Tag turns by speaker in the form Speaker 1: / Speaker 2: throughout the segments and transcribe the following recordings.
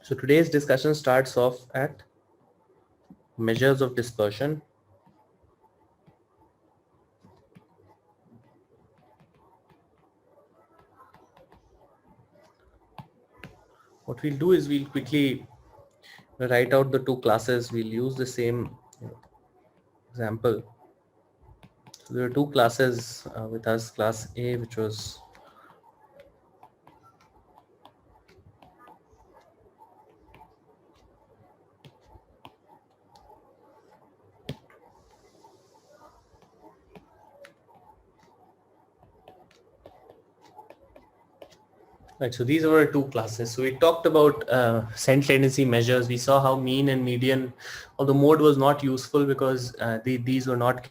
Speaker 1: So today's discussion starts off at measures of dispersion. What we'll do is we'll quickly write out the two classes. We'll use the same example. So there are two classes with us, class A, which was right. So these were two classes. So we talked about central tendency measures. We saw how mean and median, although mode was not useful because these were not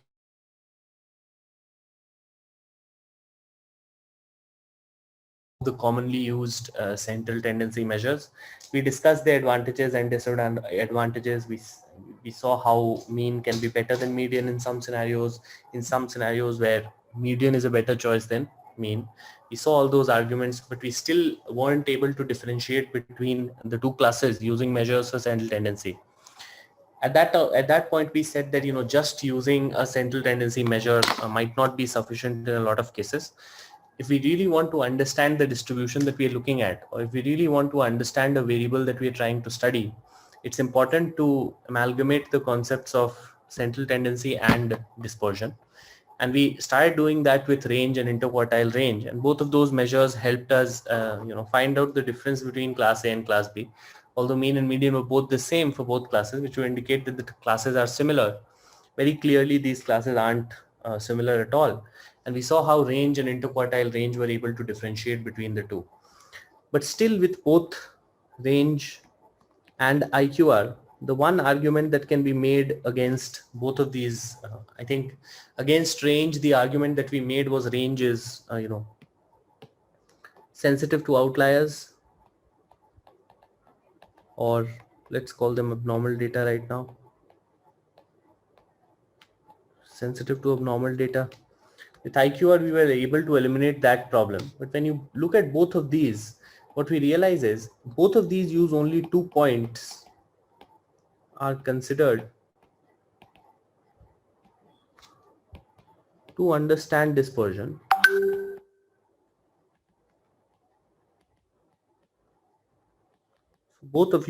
Speaker 1: the commonly used central tendency measures. We discussed the advantages and disadvantages. We saw how mean can be better than median in some scenarios. In some scenarios where median is a better choice than mean. We saw all those arguments, but we still weren't able to differentiate between the two classes using measures for central tendency. At that point, we said that just using a central tendency measure might not be sufficient in a lot of cases. If we really want to understand the distribution that we are looking at, or if we really want to understand a variable that we are trying to study, it's important to amalgamate the concepts of central tendency and dispersion. And we started doing that with range and interquartile range, and both of those measures helped us find out the difference between class A and class B. Although mean and median were both the same for both classes, which would indicate that the classes are similar. Very clearly these classes aren't similar at all. And we saw how range and interquartile range were able to differentiate between the two. But still, with both range and IQR, the one argument that can be made against both of these, I think against range, the argument that we made was range is, sensitive to outliers, or let's call them abnormal data right now. Sensitive to abnormal data. With IQR, we were able to eliminate that problem. But when you look at both of these, what we realize is both of these use only 2 points are considered to understand dispersion. Both of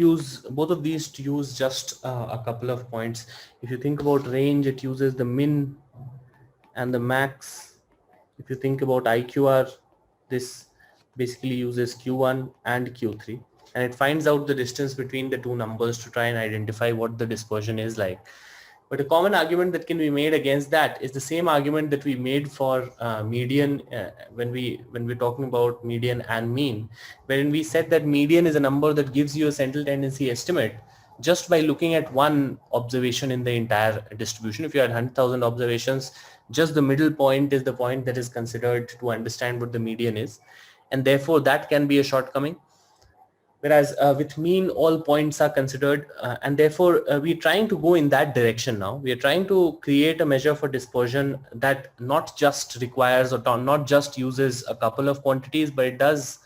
Speaker 1: these use just a couple of points. If you think about range, it uses the min and the max. If you think about IQR, this basically uses Q1 and Q3, and it finds out the distance between the two numbers to try and identify what the dispersion is like. But a common argument that can be made against that is the same argument that we made for median when we're talking about median and mean, wherein we said that median is a number that gives you a central tendency estimate just by looking at one observation in the entire distribution. If you had 100,000 observations, just the middle point is the point that is considered to understand what the median is, and therefore that can be a shortcoming. Whereas with mean, all points are considered, and therefore we're trying to go in that direction now. We are trying to create a measure for dispersion that not just requires or not just uses a couple of quantities, but it does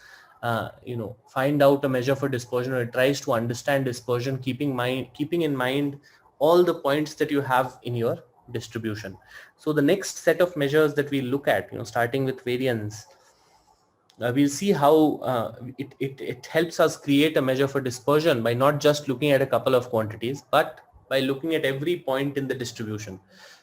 Speaker 1: find out a measure for dispersion, or it tries to understand dispersion keeping in mind all the points that you have in your distribution. So the next set of measures that we look at, starting with variance, we'll see how it helps us create a measure for dispersion by not just looking at a couple of quantities, but by looking at every point in the distribution.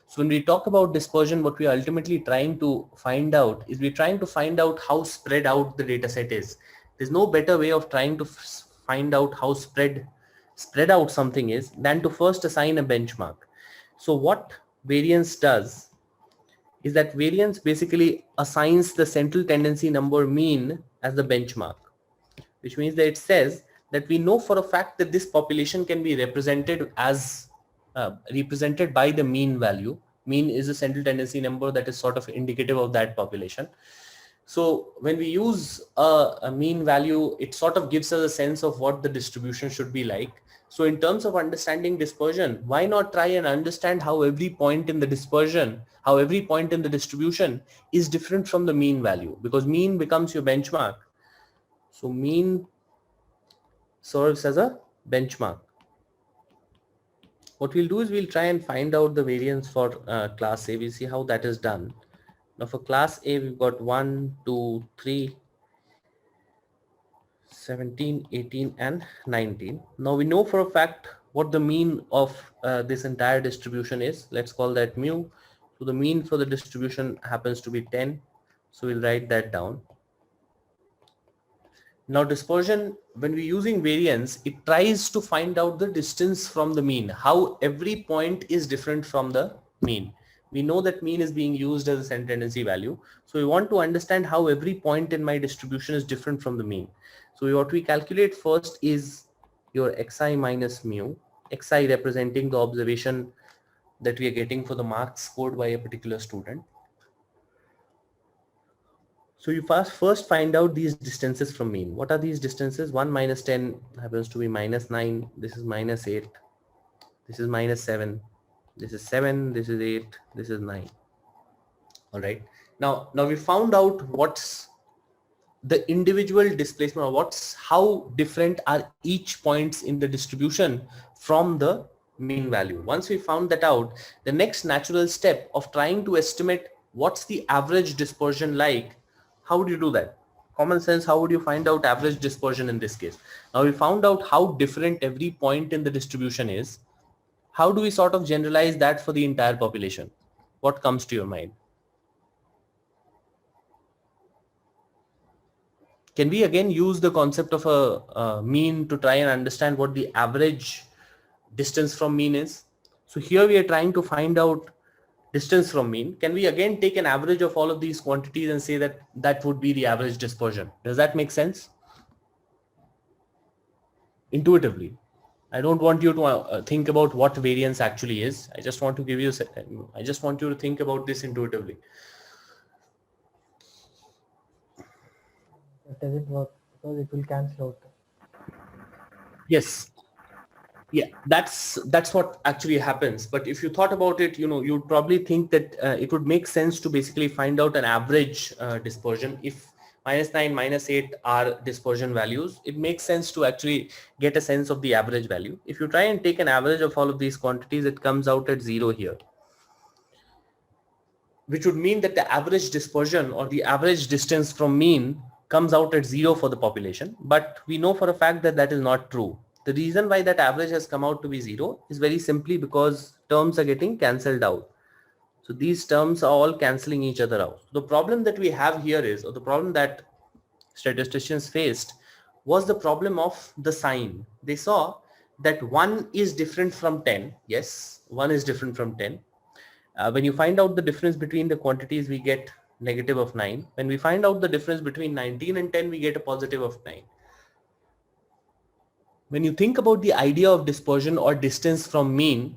Speaker 1: So when we talk about dispersion, what we are ultimately trying to find out is we're trying to find out how spread out the data set is. There's no better way of trying to find out how spread out something is than to first assign a benchmark. So what variance does is that variance basically assigns the central tendency number mean as the benchmark, which means that it says that we know for a fact that this population can be represented as represented by the mean value. Mean is a central tendency number that is sort of indicative of that population. So when we use a mean value, it sort of gives us a sense of what the distribution should be like. So in terms of understanding dispersion, why not try and understand how every point in the dispersion, how every point in the distribution is different from the mean value, because mean becomes your benchmark. So mean serves as a benchmark. What we'll do is we'll try and find out the variance for class A. We'll see how that is done. Now for class A, we've got 1, 2, 3, 17, 18, and 19. Now we know for a fact what the mean of this entire distribution is. Let's call that mu. So the mean for the distribution happens to be 10. So we'll write that down. Now dispersion, when we're using variance, it tries to find out the distance from the mean, how every point is different from the mean. We know that mean is being used as a center tendency value. So we want to understand how every point in my distribution is different from the mean. So what we calculate first is your xi minus mu, xi representing the observation that we are getting for the marks scored by a particular student. So you first find out these distances from mean. What are these distances? 1 minus 10 happens to be minus 9. This is minus 8. This is minus 7. This is 7. This is 8. This is 9. All right. Now we found out what's the individual displacement, or how different are each points in the distribution from the mean value. Once we found that out, the next natural step of trying to estimate what's the average dispersion like. How would you do that? Common sense, how would you find out average dispersion in this case? Now we found out how different every point in the distribution is. How do we sort of generalize that for the entire population? What comes to your mind? Can we again use the concept of a mean to try and understand what the average distance from mean is? So here we are trying to find out distance from mean. Can we again take an average of all of these quantities and say that that would be the average dispersion? Does that make sense? Intuitively. I don't want you to think about what variance actually is. I just want to give you, I just want you to think about this intuitively.
Speaker 2: It doesn't work because it will cancel out.
Speaker 1: Yes. Yeah, that's what actually happens. But if you thought about it, you'd probably think that it would make sense to basically find out an average dispersion. If minus 9, minus 8 are dispersion values, it makes sense to actually get a sense of the average value. If you try and take an average of all of these quantities, it comes out at 0 here, which would mean that the average dispersion or the average distance from mean comes out at 0 for the population. But we know for a fact that that is not true. The reason why that average has come out to be 0 is very simply because terms are getting cancelled out. So these terms are all cancelling each other out. The problem that we have here is, or the problem that statisticians faced, was the problem of the sign. They saw that 1 is different from 10. Yes, 1 is different from 10. When you find out the difference between the quantities, we get negative of 9. When we find out the difference between 19 and 10, we get a positive of 9. When you think about the idea of dispersion or distance from mean,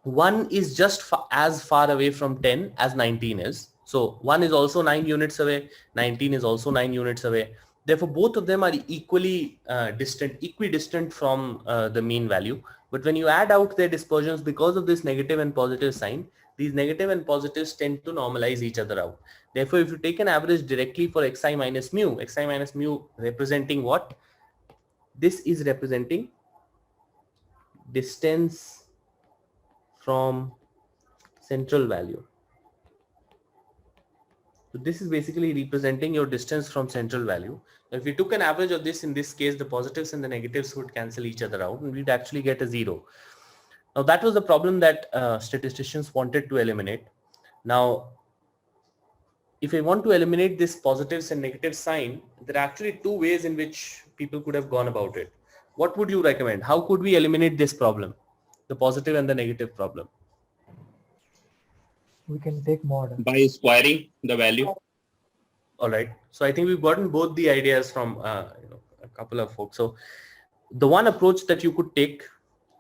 Speaker 1: 1 is just as far away from 10 as 19 is. So 1 is also 9 units away, 19 is also 9 units away. Therefore, both of them are equally equidistant from the mean value. But when you add out their dispersions, because of this negative and positive sign, these negative and positives tend to normalize each other out. Therefore, if you take an average directly for xi minus mu representing what? This is representing distance from central value. So this is basically representing your distance from central value. If we took an average of this, in this case, the positives and the negatives would cancel each other out and we'd actually get a 0. Now that was the problem that statisticians wanted to eliminate. Now, if I want to eliminate this positives and negative sign, there are actually two ways in which people could have gone about it. What would you recommend? How could we eliminate this problem, the positive and the negative problem?
Speaker 2: We can take mod.
Speaker 3: By squaring the value.
Speaker 1: All right. So I think we've gotten both the ideas from a couple of folks. So the one approach that you could take,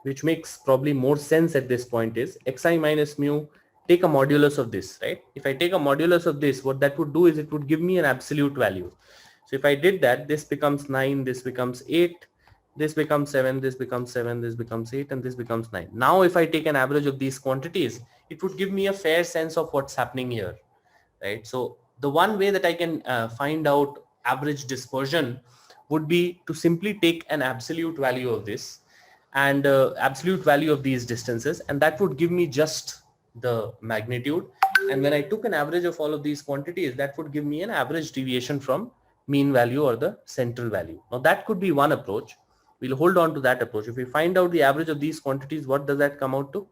Speaker 1: which makes probably more sense at this point, is xi minus mu, take a modulus of this, right? If I take a modulus of this, what that would do is it would give me an absolute value. So if I did that, this becomes 9, this becomes 8, this becomes 7, this becomes 7, this becomes 8, and this becomes 9. Now, if I take an average of these quantities, it would give me a fair sense of what's happening here, right? So the one way that I can find out average dispersion would be to simply take an absolute value of this and absolute value of these distances, and that would give me just the magnitude. And when I took an average of all of these quantities, that would give me an average deviation from mean value or the central value. Now that could be one approach. We'll hold on to that approach. If we find out the average of these quantities, what does that come out to?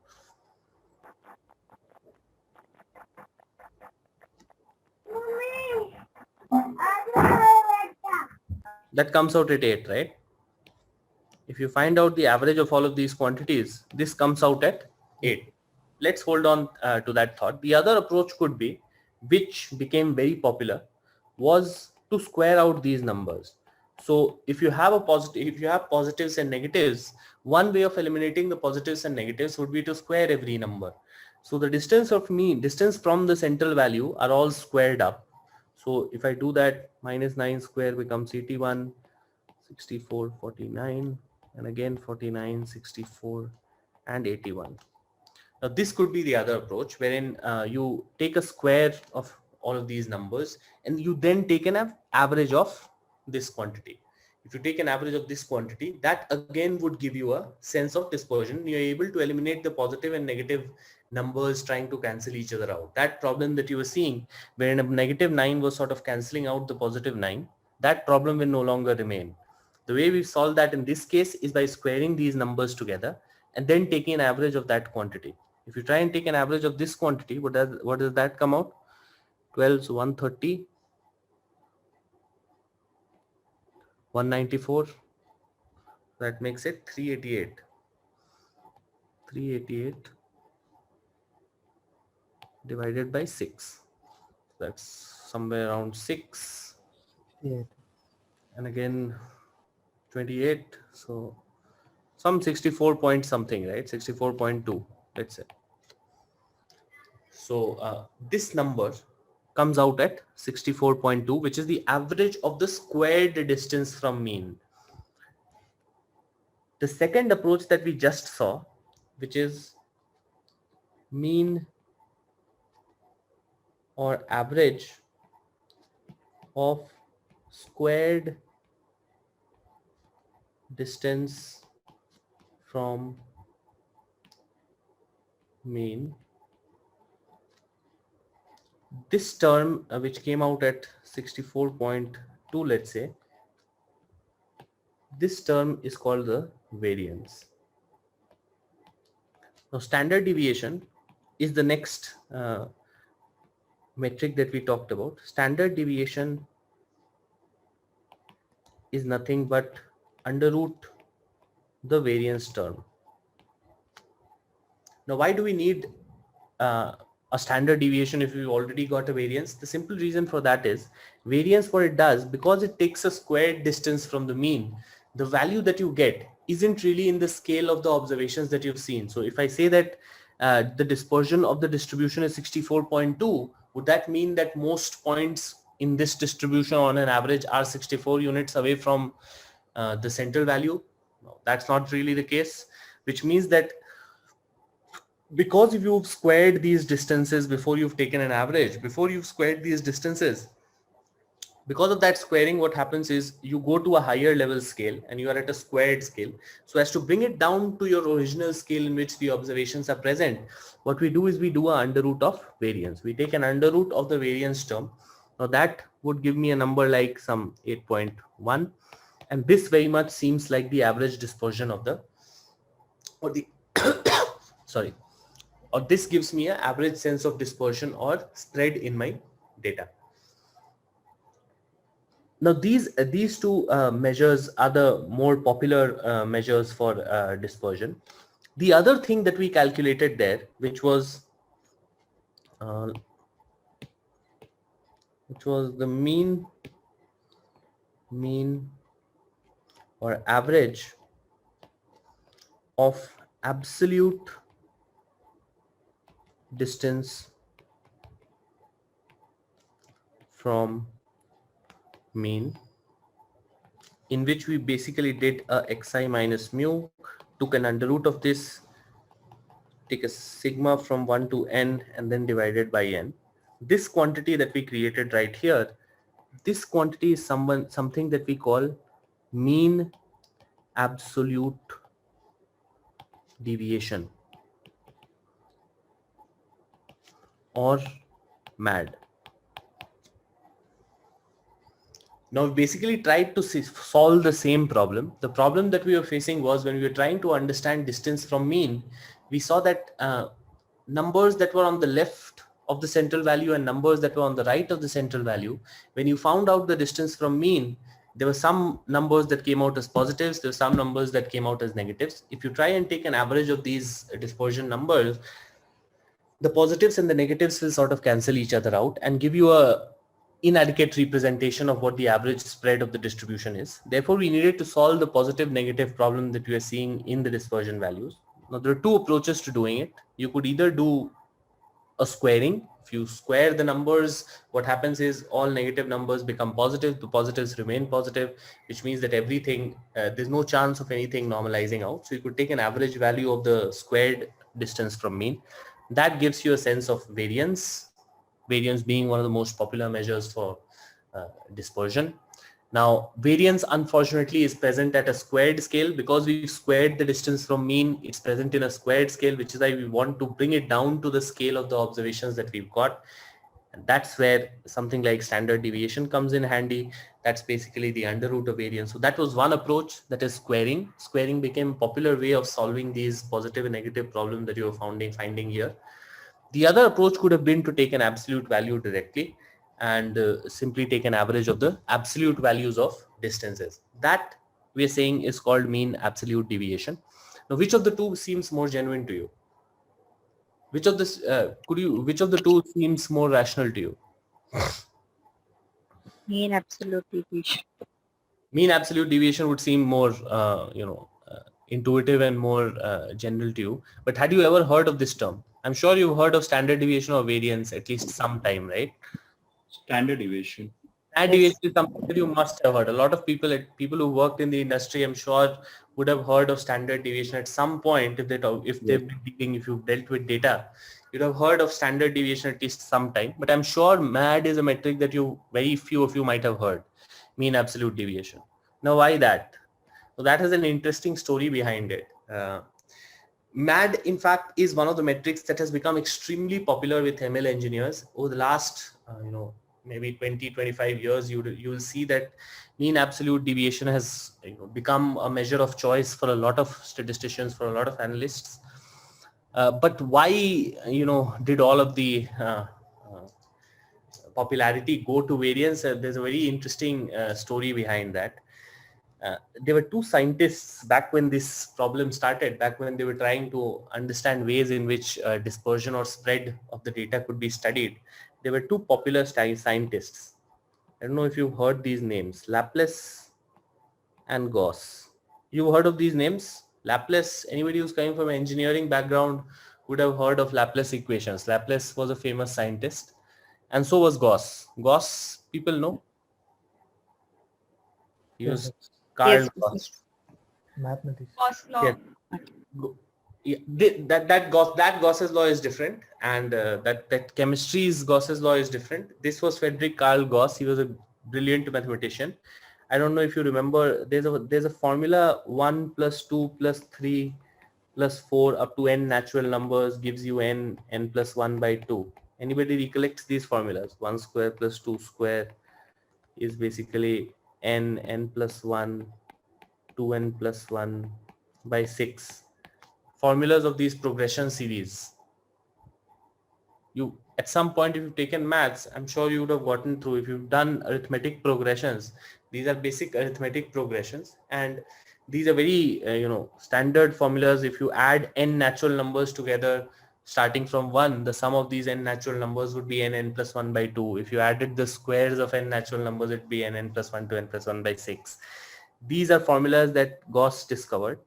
Speaker 1: That comes out at 8, right? If you find out the average of all of these quantities, this comes out at 8. Let's hold on to that thought. The other approach could be, which became very popular, was to square out these numbers. So if you have positives and negatives, one way of eliminating the positives and negatives would be to square every number. So the distance from the central value are all squared up. So if I do that, minus 9 square becomes 81, 64, 49, and again 49, 64, and 81. Now this could be the other approach, wherein you take a square of all of these numbers and you then take an average of this quantity. If you take an average of this quantity, that again would give you a sense of dispersion. You're able to eliminate the positive and negative numbers trying to cancel each other out. That problem that you were seeing, wherein a negative 9 was sort of cancelling out the positive 9, that problem will no longer remain. The way we solve that in this case is by squaring these numbers together and then taking an average of that quantity. If you try and take an average of this quantity, what does that come out? 12, so 130, 194, that makes it 388. 388 divided by 6. That's somewhere around 6.
Speaker 2: 68.
Speaker 1: And again 28. So some 64 point something, right? 64.2, let's say. So this number comes out at 64.2, which is the average of the squared distance from mean. The second approach that we just saw, which is mean or average of squared distance from mean. This term which came out at 64.2, let's say, this term is called the variance. Now standard deviation is the next metric that we talked about. Standard deviation is nothing but under root the variance term. Now why do we need a standard deviation if we've already got a variance? The simple reason for that is variance, what it does, because it takes a squared distance from the mean, the value that you get isn't really in the scale of the observations that you've seen. So if I say that the dispersion of the distribution is 64.2, would that mean that most points in this distribution on an average are 64 units away from the central value? No, that's not really the case, which means that because if you've squared these distances before you've taken an average, before you've squared these distances, because of that squaring, what happens is you go to a higher level scale and you are at a squared scale. So as to bring it down to your original scale in which the observations are present, what we do is we do a under root of variance. We take an under root of the variance term. Now that would give me a number like some 8.1. And this very much seems like the average dispersion of the, or the, sorry, or this gives me an average sense of dispersion or spread in my data. Now these two measures are the more popular measures for dispersion. The other thing that we calculated there, which was the mean or average of absolute distance from mean, in which we basically did a xi minus mu, took an under root of this, take a sigma from 1 to n and then divided by n. This quantity that we created right here, this quantity is something that we call mean absolute deviation, or MAD. Now, we basically tried to solve the same problem. The problem that we were facing was when we were trying to understand distance from mean, we saw that numbers that were on the left of the central value and numbers that were on the right of the central value, when you found out the distance from mean, there were some numbers that came out as positives, there were some numbers that came out as negatives. If you try and take an average of these dispersion numbers, the positives and the negatives will sort of cancel each other out and give you a inadequate representation of what the average spread of the distribution is. Therefore, we needed to solve the positive negative problem that we are seeing in the dispersion values. Now, there are two approaches to doing it. You could either do a squaring. If you square the numbers, what happens is all negative numbers become positive, the positives remain positive, which means that everything, there's no chance of anything normalizing out. So you could take an average value of the squared distance from mean. That gives you a sense of variance being one of the most popular measures for dispersion. Now, variance unfortunately is present at a squared scale. Because we've squared the distance from mean, it's present in a squared scale, which is why we want to bring it down to the scale of the observations that we've got. And that's where something like standard deviation comes in handy. That's basically the under root of variance. So that was one approach, that is squaring. Squaring became a popular way of solving these positive and negative problems that you are finding here. The other approach could have been to take an absolute value directly and simply take an average of the absolute values of distances. That we are saying is called mean absolute deviation. Now, which of the two seems more genuine to you? Which of this which of the two seems more rational to you?
Speaker 4: Mean absolute deviation.
Speaker 1: Mean absolute deviation would seem more intuitive and more general to you. But had you ever heard of this term? I'm sure you've heard of standard deviation or variance at least sometime, right?
Speaker 3: Standard deviation.
Speaker 1: Standard deviation is something that you must have heard. A lot of people who worked in the industry, I'm sure, would have heard of standard deviation at some point. If you've dealt with data, you'd have heard of standard deviation at least sometime. But I'm sure MAD is a metric that very few of you might have heard. Mean absolute deviation. Now, why that? So that has an interesting story behind it. MAD, in fact, is one of the metrics that has become extremely popular with ML engineers over the last, maybe 20, 25 years. You will see that mean absolute deviation has become a measure of choice for a lot of statisticians, for a lot of analysts. But why, did all of the popularity go to variance? There's a very interesting story behind that. There were two scientists back when this problem started, back when they were trying to understand ways in which dispersion or spread of the data could be studied. There were two popular scientists. I don't know if you've heard these names, Laplace and Gauss. You've heard of these names? Laplace, anybody who's coming from an engineering background would have heard of Laplace equations. Laplace was a famous scientist, and so was Gauss. Gauss, people know? He was Carl Gauss.
Speaker 2: Mathematics.
Speaker 4: Gauss law.
Speaker 1: Yeah. That Gauss's law is different, and that chemistry's Gauss's law is different. This was Frederick Carl Gauss. He was a brilliant mathematician. I don't know if you remember. There's a formula: 1 plus 2 plus 3 plus 4 up to n natural numbers gives you n plus 1 by 2. Anybody recollects these formulas? 1 square plus 2 square is basically n plus 1, 2n plus 1 by 6. Formulas of these progression series. You, at some point, if you've taken maths, I'm sure you would have gotten through. If you've done arithmetic progressions, these are basic arithmetic progressions, and these are very standard formulas. If you add n natural numbers together, starting from 1, the sum of these n natural numbers would be n plus 1 by 2. If you added the squares of n natural numbers, it'd be n plus 1 to n plus 1 by 6. These are formulas that Gauss discovered.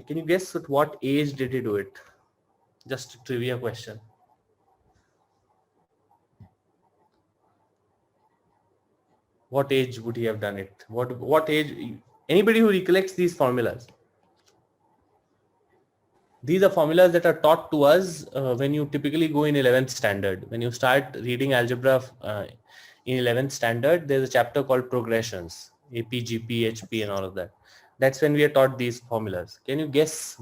Speaker 1: Can you guess at what age did he do it? Just a trivia question. What age would he have done it? What age? Anybody who recollects these formulas? These are formulas that are taught to us when you typically go in 11th standard. When you start reading algebra in 11th standard, there's a chapter called progressions. AP, GP, HP and all of that. That's when we are taught these formulas. Can you guess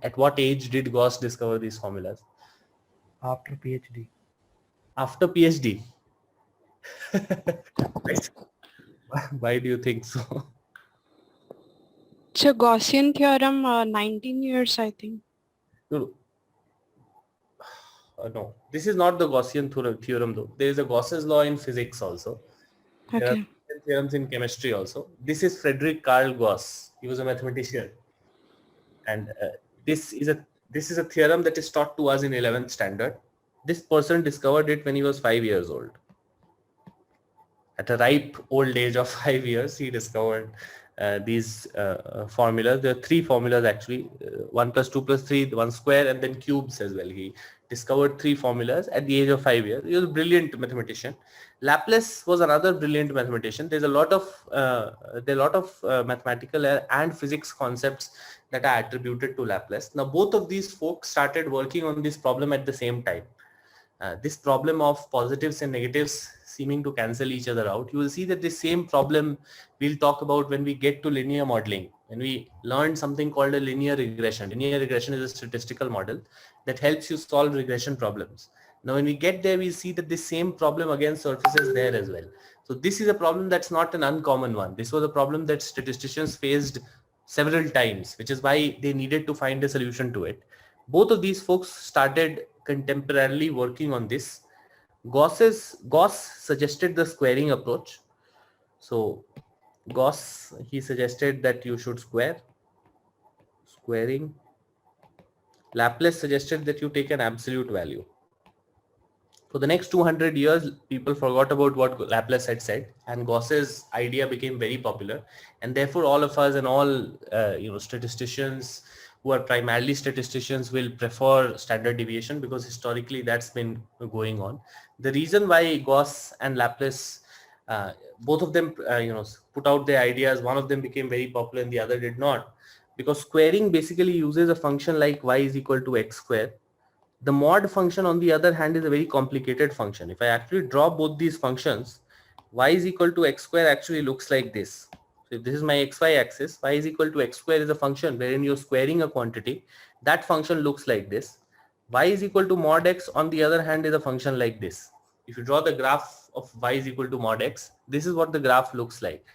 Speaker 1: at what age did Gauss discover these formulas?
Speaker 2: After PhD.
Speaker 1: After PhD. Why do you think so?
Speaker 4: So Gaussian theorem, 19 years, I think.
Speaker 1: No, no, this is not the Gaussian theorem though. There is a Gauss's law in physics also. There are
Speaker 4: Okay.
Speaker 1: theorems in chemistry also. This is Frederick Carl Gauss. He was a mathematician, and this is a theorem that is taught to us in 11th standard. This person discovered it when he was 5 years old. At a ripe old age of 5 years, he discovered these formulas. There are 3 formulas actually: 1 plus 2 plus 3, 1 square, and then cubes as well. He discovered 3 formulas at the age of 5 years. He was a brilliant mathematician. Laplace was another brilliant mathematician. There's a lot of mathematical and physics concepts that are attributed to Laplace. Now, both of these folks started working on this problem at the same time. This problem of positives and negatives seeming to cancel each other out. You will see that the same problem we'll talk about when we get to linear modeling. When we learn something called a linear regression. Linear regression is a statistical model that helps you solve regression problems. Now, when we get there, we see that the same problem again surfaces there as well. So this is a problem that's not an uncommon one. This was a problem that statisticians faced several times, which is why they needed to find a solution to it. Both of these folks started contemporarily working on this. Gauss suggested the squaring approach. So Gauss, he suggested that you should squaring. Laplace suggested that you take an absolute value. For the next 200 years, people forgot about what Laplace had said, and Gauss's idea became very popular. And therefore, all of us and all statisticians who are primarily statisticians will prefer standard deviation, because historically that's been going on. The reason why Gauss and Laplace, both of them, put out their ideas, one of them became very popular and the other did not, because squaring basically uses a function like y is equal to x square. The mod function, on the other hand, is a very complicated function. If I actually draw both these functions, y is equal to x square actually looks like this. So if this is my xy axis, y is equal to x square is a function wherein you're squaring a quantity. That function looks like this. Y is equal to mod x, on the other hand, is a function like this. If you draw the graph of y is equal to mod x, this is what the graph looks like.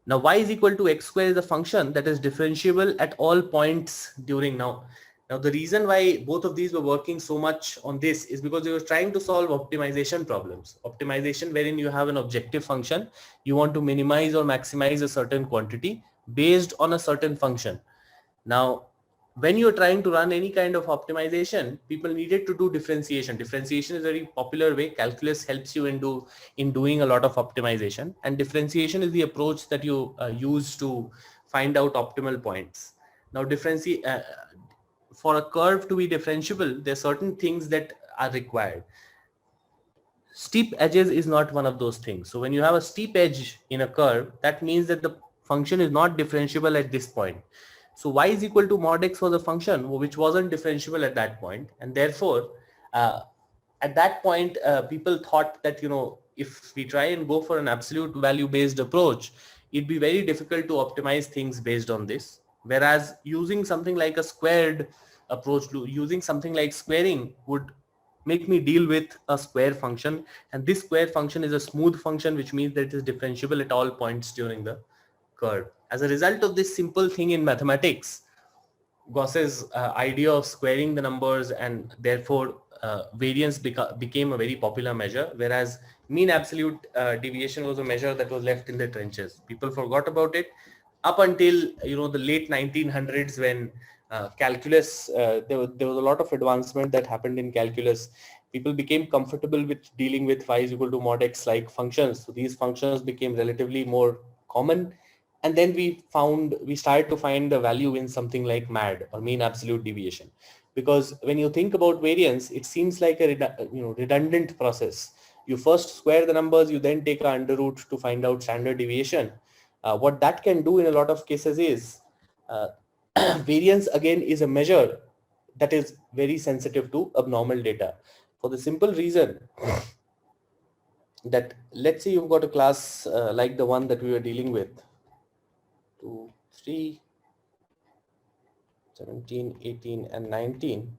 Speaker 1: Now y is equal to x square is a function that is differentiable at all points during now. Now, the reason why both of these were working so much on this is because they were trying to solve optimization problems. Optimization wherein you have an objective function, you want to minimize or maximize a certain quantity based on a certain function. Now, when you're trying to run any kind of optimization, people needed to do differentiation. Differentiation is a very popular way. Calculus helps you in doing a lot of optimization, and differentiation is the approach that you use to find out optimal points. Now, for a curve to be differentiable, there are certain things that are required. Steep edges is not one of those things. So when you have a steep edge in a curve, that means that the function is not differentiable at this point. So y is equal to mod x was a function which wasn't differentiable at that point. And therefore, at that point, people thought that, if we try and go for an absolute value based approach, it'd be very difficult to optimize things based on this. Whereas using something like a squared approach, using something like squaring would make me deal with a square function. And this square function is a smooth function, which means that it is differentiable at all points during the curve. As a result of this simple thing in mathematics, Gauss's idea of squaring the numbers and therefore variance became a very popular measure, whereas mean absolute deviation was a measure that was left in the trenches. People forgot about it up until the late 1900s, when calculus, there was a lot of advancement that happened in calculus. People became comfortable with dealing with y is equal to mod x like functions. So these functions became relatively more common. And then we started to find the value in something like MAD, or mean absolute deviation. Because when you think about variance, it seems like a redundant process. You first square the numbers, you then take an under root to find out standard deviation. What that can do in a lot of cases is, variance again is a measure that is very sensitive to abnormal data, for the simple reason that, let's say you've got a class like the one that we were dealing with, 3, 17, 18, and 19.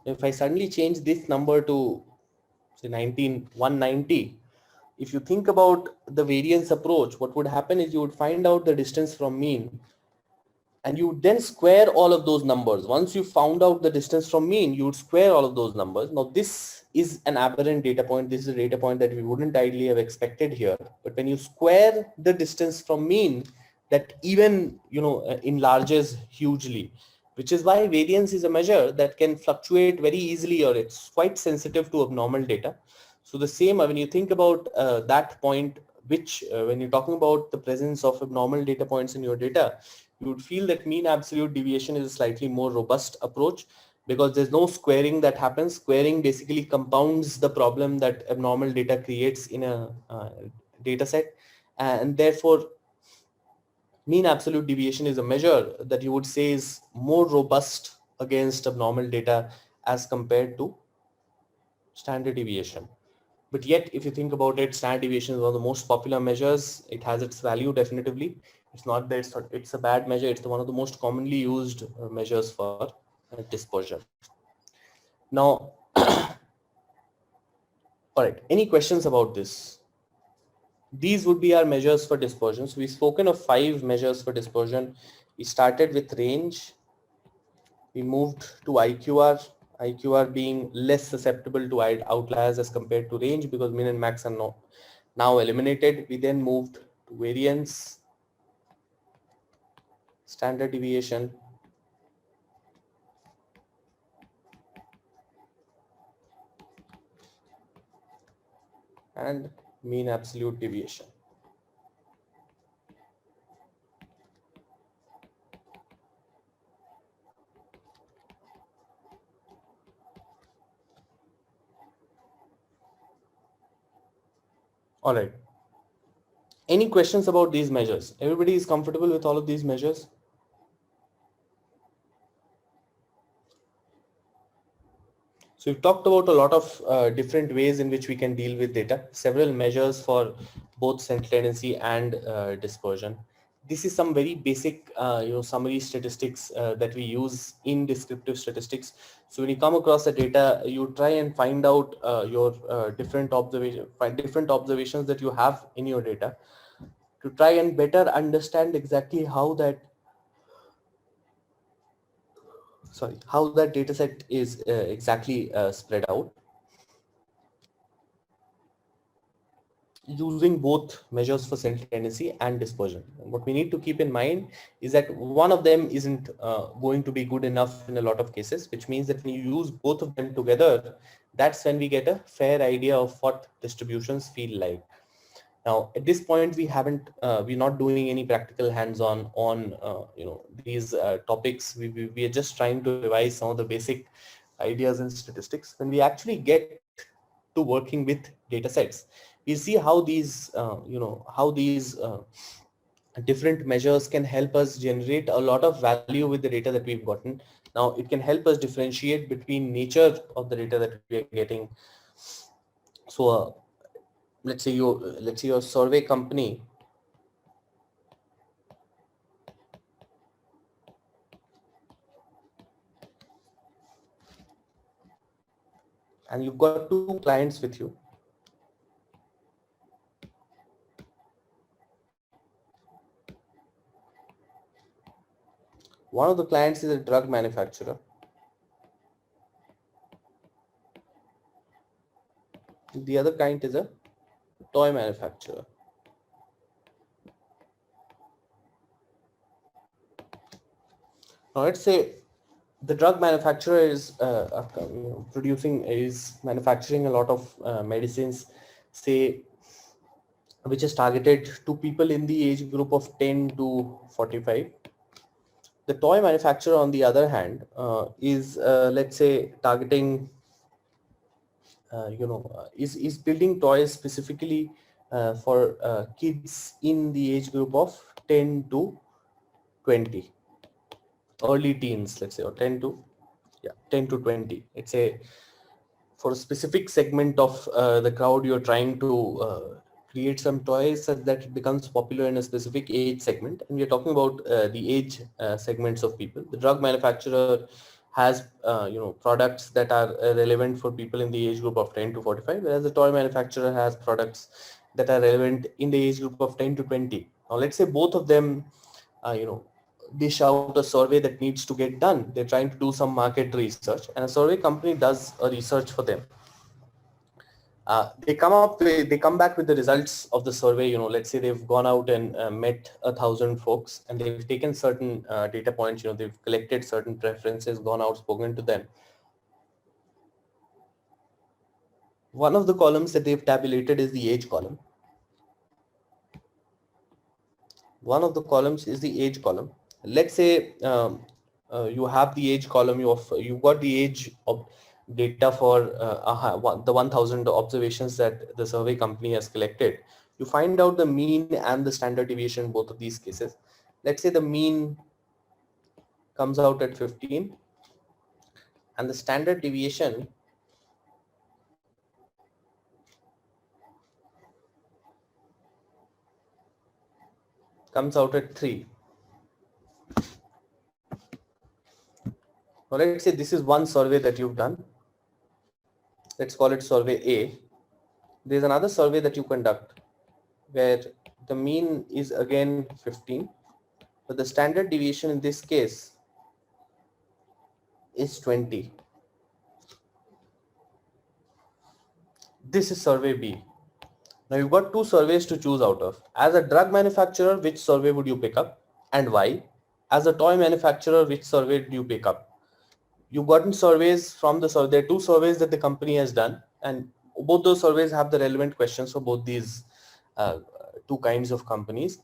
Speaker 1: If I suddenly change this number to say 19, 190, if you think about the variance approach, what would happen is you would find out the distance from mean and you would then square all of those numbers. Once you found out the distance from mean, you would square all of those numbers. Now this is an aberrant data point. This is a data point that we wouldn't ideally have expected here. But when you square the distance from mean, that even enlarges hugely, which is why variance is a measure that can fluctuate very easily, or it's quite sensitive to abnormal data. So the same, when you think about that point, which when you're talking about the presence of abnormal data points in your data, you would feel that mean absolute deviation is a slightly more robust approach because there's no squaring that happens. Squaring basically compounds the problem that abnormal data creates in a data set, and therefore mean absolute deviation is a measure that you would say is more robust against abnormal data as compared to standard deviation. But yet, if you think about it, standard deviation is one of the most popular measures. It has its value definitively. It's not that it's a bad measure. It's one of the most commonly used measures for dispersion. Now, all right, any questions about this? These would be our measures for dispersion. So we've spoken of 5 measures for dispersion. We started with range. We moved to IQR. IQR being less susceptible to outliers as compared to range because min and max are now eliminated. We then moved to variance, standard deviation, and mean absolute deviation. All right. Any questions about these measures? Everybody is comfortable with all of these measures? So we've talked about a lot of different ways in which we can deal with data, several measures for both central tendency and dispersion. This is some very basic summary statistics that we use in descriptive statistics. So when you come across the data, you try and find out your different observations that you have in your data to try and better understand exactly how that data set is exactly spread out using both measures for central tendency and dispersion. What we need to keep in mind is that one of them isn't going to be good enough in a lot of cases, which means that when you use both of them together, that's when we get a fair idea of what distributions feel like. Now, at this point, we're not doing any practical hands-on on these topics. We are just trying to revise some of the basic ideas in statistics. When we actually get to working with data sets, we see how these different measures can help us generate a lot of value with the data that we've gotten. Now, it can help us differentiate between nature of the data that we are getting. So, let's say your survey company and you've got 2 clients with you. One of the clients is a drug manufacturer. The other client is a toy manufacturer. Now let's say the drug manufacturer is manufacturing a lot of medicines, say, which is targeted to people in the age group of 10 to 45. The toy manufacturer, on the other hand, is let's say targeting is building toys specifically for kids in the age group of 10 to 20, early teens, let's say, or 10 to 20. It's a for a specific segment of the crowd you're trying to create some toys such that it becomes popular in a specific age segment. And we are talking about the age segments of people. The drug manufacturer has products that are relevant for people in the age group of 10 to 45, whereas the toy manufacturer has products that are relevant in the age group of 10 to 20. Now let's say both of them dish out a survey that needs to get done. They're trying to do some market research, and a survey company does a research for them. They come back with the results of the survey. Let's say they've gone out and met 1,000 folks, and they've taken certain data points. They've collected certain preferences, gone out, spoken to them. One of the columns that they've tabulated is the age column. One of the columns is the age column. Let's say you have the age column. You got the age of data for the 1,000 observations that the survey company has collected. You find out the mean and the standard deviation in both of these cases. Let's say the mean comes out at 15 and the standard deviation comes out at 3. Now let's say this is one survey that you've done. Let's call it survey A. There's another survey that you conduct where the mean is again 15, but the standard deviation in this case is 20. This is survey B. Now you've got two surveys to choose out of. As a drug manufacturer, which survey would you pick up and why? As a toy manufacturer, which survey do you pick up? You've gotten surveys from the survey. There are two surveys that the company has done, and both those surveys have the relevant questions for both these two kinds of companies.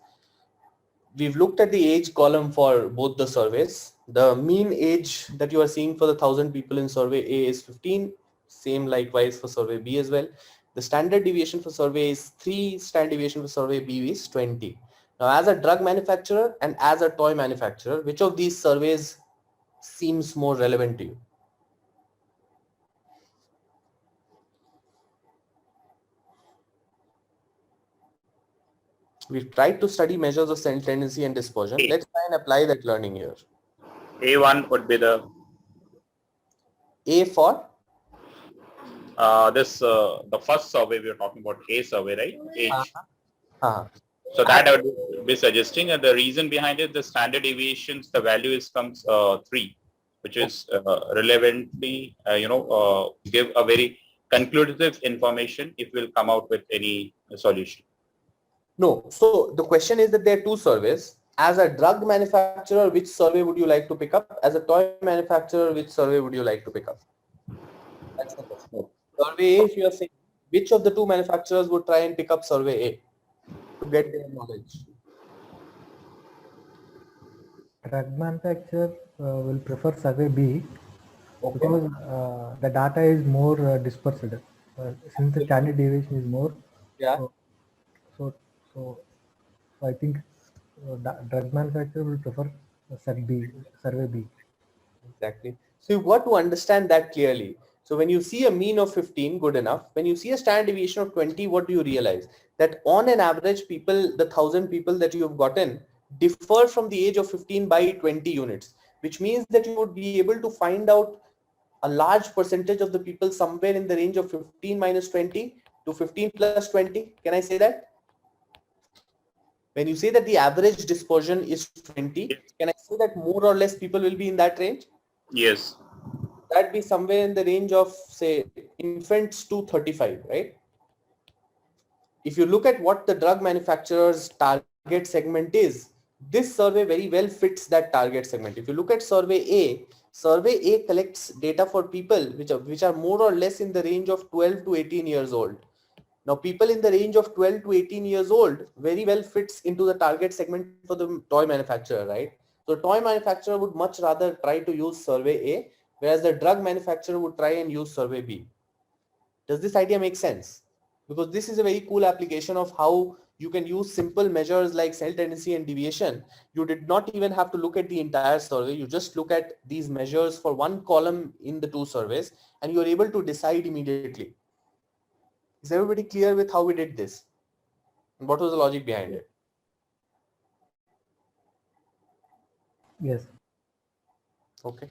Speaker 1: We've looked at the age column for both the surveys. The mean age that you are seeing for the 1,000 people in survey A is 15. Same likewise for survey B as well. The standard deviation for survey is 3. Standard deviation for survey B is 20. Now, as a drug manufacturer and as a toy manufacturer, which of these surveys seems more relevant to you? We've tried to study measures of cell tendency and dispersion. Let's try and apply that learning here.
Speaker 5: A1 would be the
Speaker 1: A for
Speaker 5: the first survey we are talking about, A survey, right? Age. So that I would be suggesting, and the reason behind it, the standard deviations, the value comes 3, which is relevantly, give a very conclusive information if we'll come out with any solution.
Speaker 1: No. So the question is that there are two surveys. As a drug manufacturer, which survey would you like to pick up? As a toy manufacturer, which survey would you like to pick up? That's the question. Survey A, if you are saying, which of the two manufacturers would try and pick up survey A to get their knowledge?
Speaker 2: Drug manufacturer will prefer survey B
Speaker 1: Okay.
Speaker 2: because the data is more dispersed. Since the standard deviation is more,
Speaker 1: Yeah.
Speaker 2: so I think drug manufacturer will prefer survey B.
Speaker 1: Exactly. So you've got to understand that clearly. So when you see a mean of 15, good enough. When you see a standard deviation of 20, what do you realize? That on an average, people, the 1,000 people that you have gotten differ from the age of 15 by 20 units, which means that you would be able to find out a large percentage of the people somewhere in the range of 15 minus 20 to 15 plus 20. Can I say that? When you say that the average dispersion is 20, can I say that more or less people will be in that range?
Speaker 5: Yes.
Speaker 1: That'd be somewhere in the range of, say, infants to 35, right? If you look at what the drug manufacturer's target segment is, this survey very well fits that target segment. If you look at survey A collects data for people which are more or less in the range of 12 to 18 years old. Now, people in the range of 12 to 18 years old very well fits into the target segment for the toy manufacturer, right? So toy manufacturer would much rather try to use survey A, whereas the drug manufacturer would try and use survey B. Does this idea make sense? Because this is a very cool application of how you can use simple measures like cell tendency and deviation. You did not even have to look at the entire survey. You just look at these measures for one column in the two surveys, and you're able to decide immediately. Is everybody clear with how we did this? What was the logic behind it?
Speaker 2: Yes.
Speaker 1: Okay.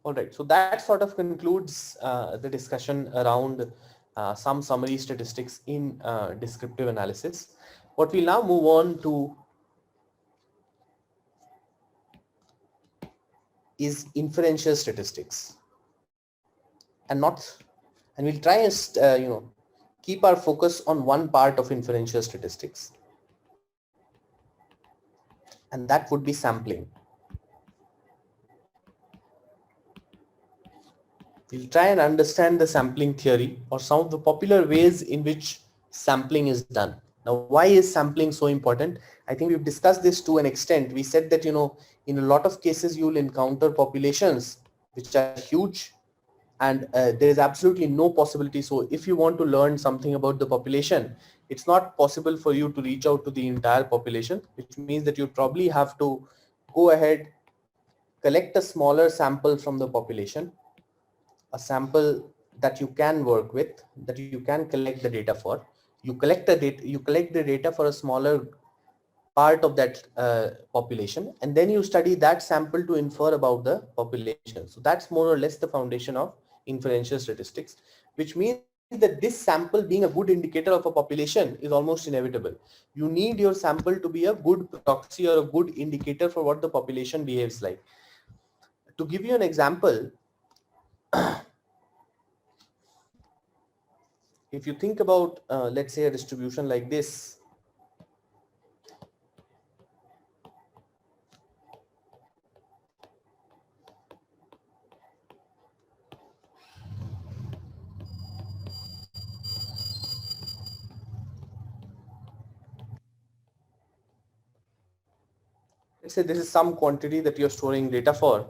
Speaker 1: All right. So that sort of concludes the discussion around some summary statistics in descriptive analysis. What we'll now move on to is inferential statistics, and we'll try and keep our focus on one part of inferential statistics, and that would be sampling. We'll try and understand the sampling theory or some of the popular ways in which sampling is done. Now, why is sampling so important? I think we've discussed this to an extent. We said that, in a lot of cases, you'll encounter populations which are huge, and there is absolutely no possibility. So if you want to learn something about the population, it's not possible for you to reach out to the entire population, which means that you probably have to go ahead, collect a smaller sample from the population, a sample that you can work with, that you can collect the data for. You collect the data for a smaller part of that population, and then you study that sample to infer about the population. So that's more or less the foundation of inferential statistics, which means that this sample being a good indicator of a population is almost inevitable. You need your sample to be a good proxy or a good indicator for what the population behaves like. To give you an example, if you think about, let's say, a distribution like this, let's say this is some quantity that you're storing data for,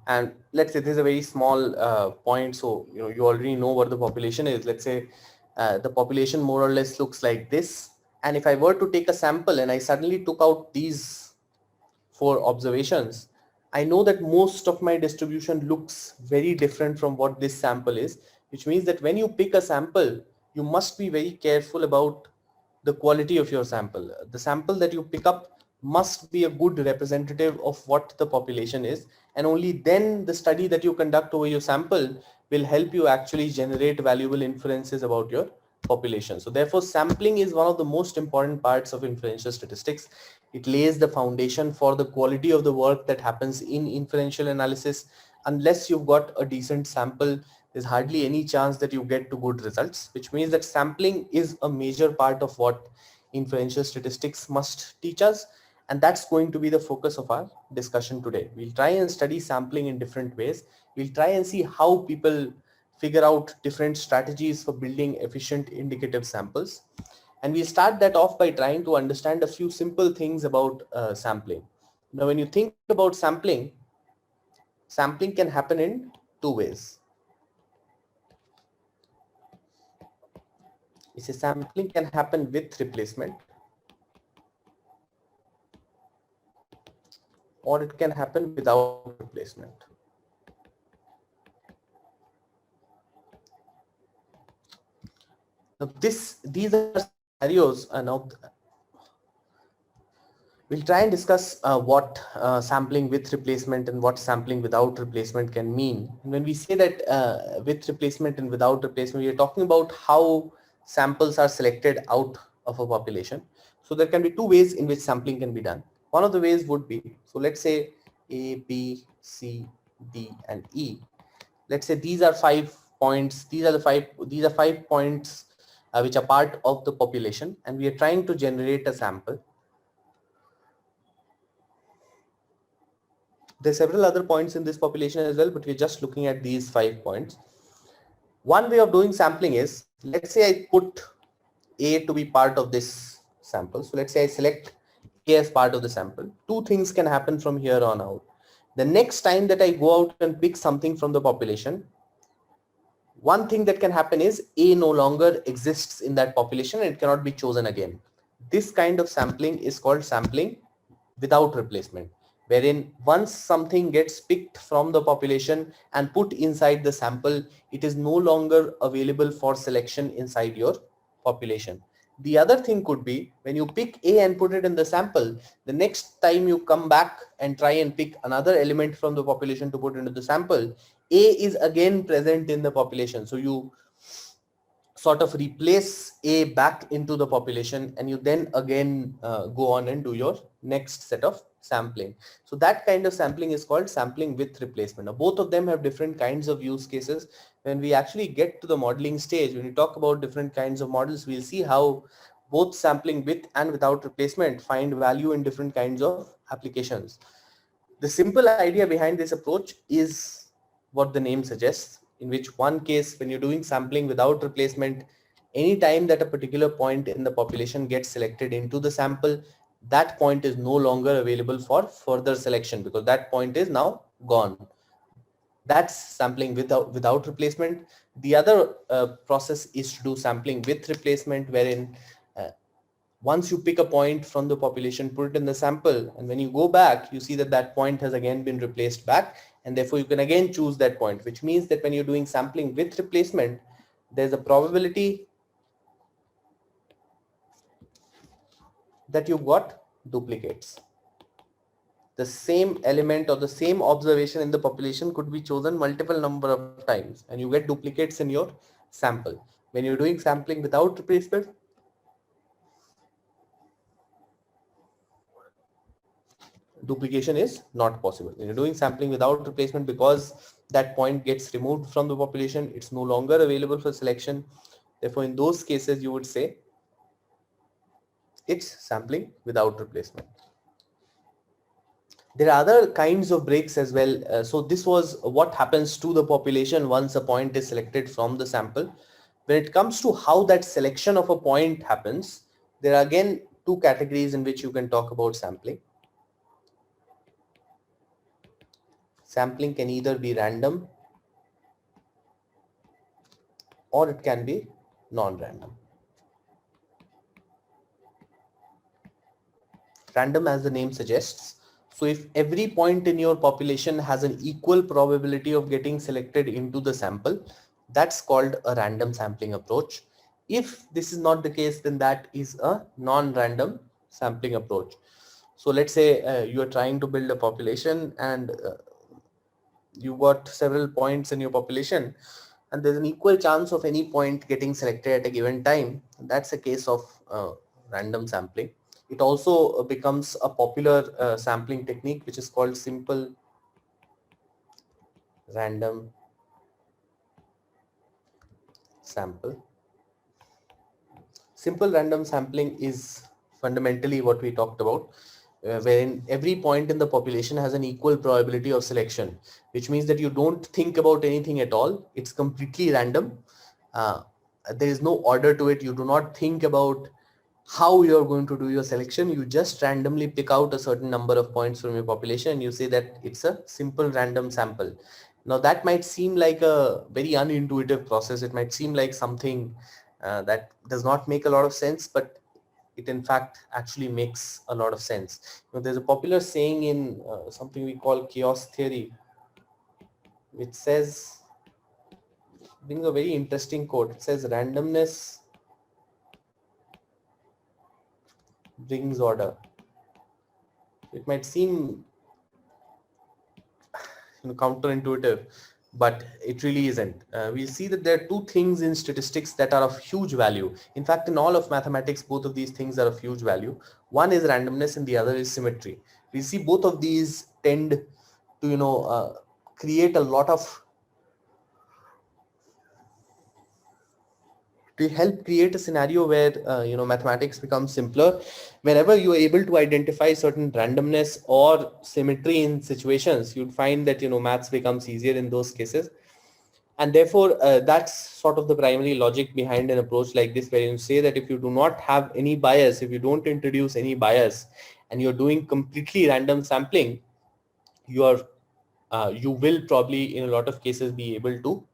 Speaker 1: and let's say this is a very small point, so you already know what the population is. Let's say the population more or less looks like this, and if I were to take a sample and I suddenly took out these 4 observations, I know that most of my distribution looks very different from what this sample is, which means that when you pick a sample, you must be very careful about the quality of your sample. The sample that you pick up must be a good representative of what the population is, and only then the study that you conduct over your sample will help you actually generate valuable inferences about your population. So therefore, sampling is one of the most important parts of inferential statistics. It lays the foundation for the quality of the work that happens in inferential analysis. Unless you've got a decent sample, there's hardly any chance that you get to good results, which means that sampling is a major part of what inferential statistics must teach us. And that's going to be the focus of our discussion today. We'll try and study sampling in different ways. We'll try and see how people figure out different strategies for building efficient indicative samples. And we'll start that off by trying to understand a few simple things about sampling. Now, when you think about sampling, sampling can happen in 2 ways. It's a sampling can happen with replacement, or it can happen without replacement. Now these are scenarios, and now we'll try and discuss what sampling with replacement and what sampling without replacement can mean. And when we say that with replacement and without replacement, we are talking about how samples are selected out of a population. So there can be 2 ways in which sampling can be done. One of the ways would be, so let's say A, B, C, D, and E. Let's say these are 5 points. These are 5 points which are part of the population, and we are trying to generate a sample. There's several other points in this population as well, but we're just looking at these 5 points. One way of doing sampling is, let's say I put A to be part of this sample. So let's say I select A as part of the sample. 2 things can happen from here on out. The next time that I go out and pick something from the population, one thing that can happen is A no longer exists in that population and it cannot be chosen again. This kind of sampling is called sampling without replacement, wherein once something gets picked from the population and put inside the sample, it is no longer available for selection inside your population. The other thing could be when you pick A and put it in the sample, the next time you come back and try and pick another element from the population to put into the sample, A is again present in the population. So you sort of replace A back into the population, and you then again go on and do your next set of sampling. So that kind of sampling is called sampling with replacement. Now, both of them have different kinds of use cases. When we actually get to the modeling stage, when we talk about different kinds of models, we'll see how both sampling with and without replacement find value in different kinds of applications. The simple idea behind this approach is what the name suggests, in which one case, when you're doing sampling without replacement, any time that a particular point in the population gets selected into the sample, that point is no longer available for further selection because that point is now gone. That's sampling without replacement. The other process is to do sampling with replacement, wherein once you pick a point from the population, put it in the sample, and when you go back, you see that that point has again been replaced back, and therefore you can again choose that point, which means that when you're doing sampling with replacement, there's a probability that you got duplicates. The same element or the same observation in the population could be chosen multiple number of times, and you get duplicates in your sample. When you're doing sampling without replacement, duplication is not possible. When you're doing sampling without replacement, because that point gets removed from the population, it's no longer available for selection. Therefore, in those cases, you would say it's sampling without replacement. There are other kinds of breaks as well. So this was what happens to the population once a point is selected from the sample. When it comes to how that selection of a point happens, there are again two categories in which you can talk about sampling. Sampling can either be random or it can be non-random. Random, as the name suggests. So if every point in your population has an equal probability of getting selected into the sample, that's called a random sampling approach. If this is not the case, then that is a non-random sampling approach. So let's say you are trying to build a population and you got several points in your population, and there's an equal chance of any point getting selected at a given time. That's a case of random sampling. It also becomes a popular sampling technique, which is called simple random sample. Simple random sampling is fundamentally what we talked about, wherein every point in the population has an equal probability of selection, which means that you don't think about anything at all. It's completely random. There is no order to it. You do not think about how you're going to do your selection. You just randomly pick out a certain number of points from your population and you say that it's a simple random sample. Now that might seem like a very unintuitive process. It might seem like something that does not make a lot of sense, but it in fact actually makes a lot of sense. You know, there's a popular saying in something we call chaos theory, which says, brings a very interesting quote. It says, randomness brings order. It might seem counterintuitive, but it really isn't. We see that there are two things in statistics that are of huge value. In fact, in all of mathematics, both of these things are of huge value. One is randomness and the other is symmetry. We see both of these tend to, create a lot of, to help create a scenario where mathematics becomes simpler. Whenever you are able to identify certain randomness or symmetry in situations, you'd find that maths becomes easier in those cases. And therefore that's sort of the primary logic behind an approach like this, where you say that if you do not have any bias, if you don't introduce any bias, and you're doing completely random sampling, you will probably in a lot of cases be able to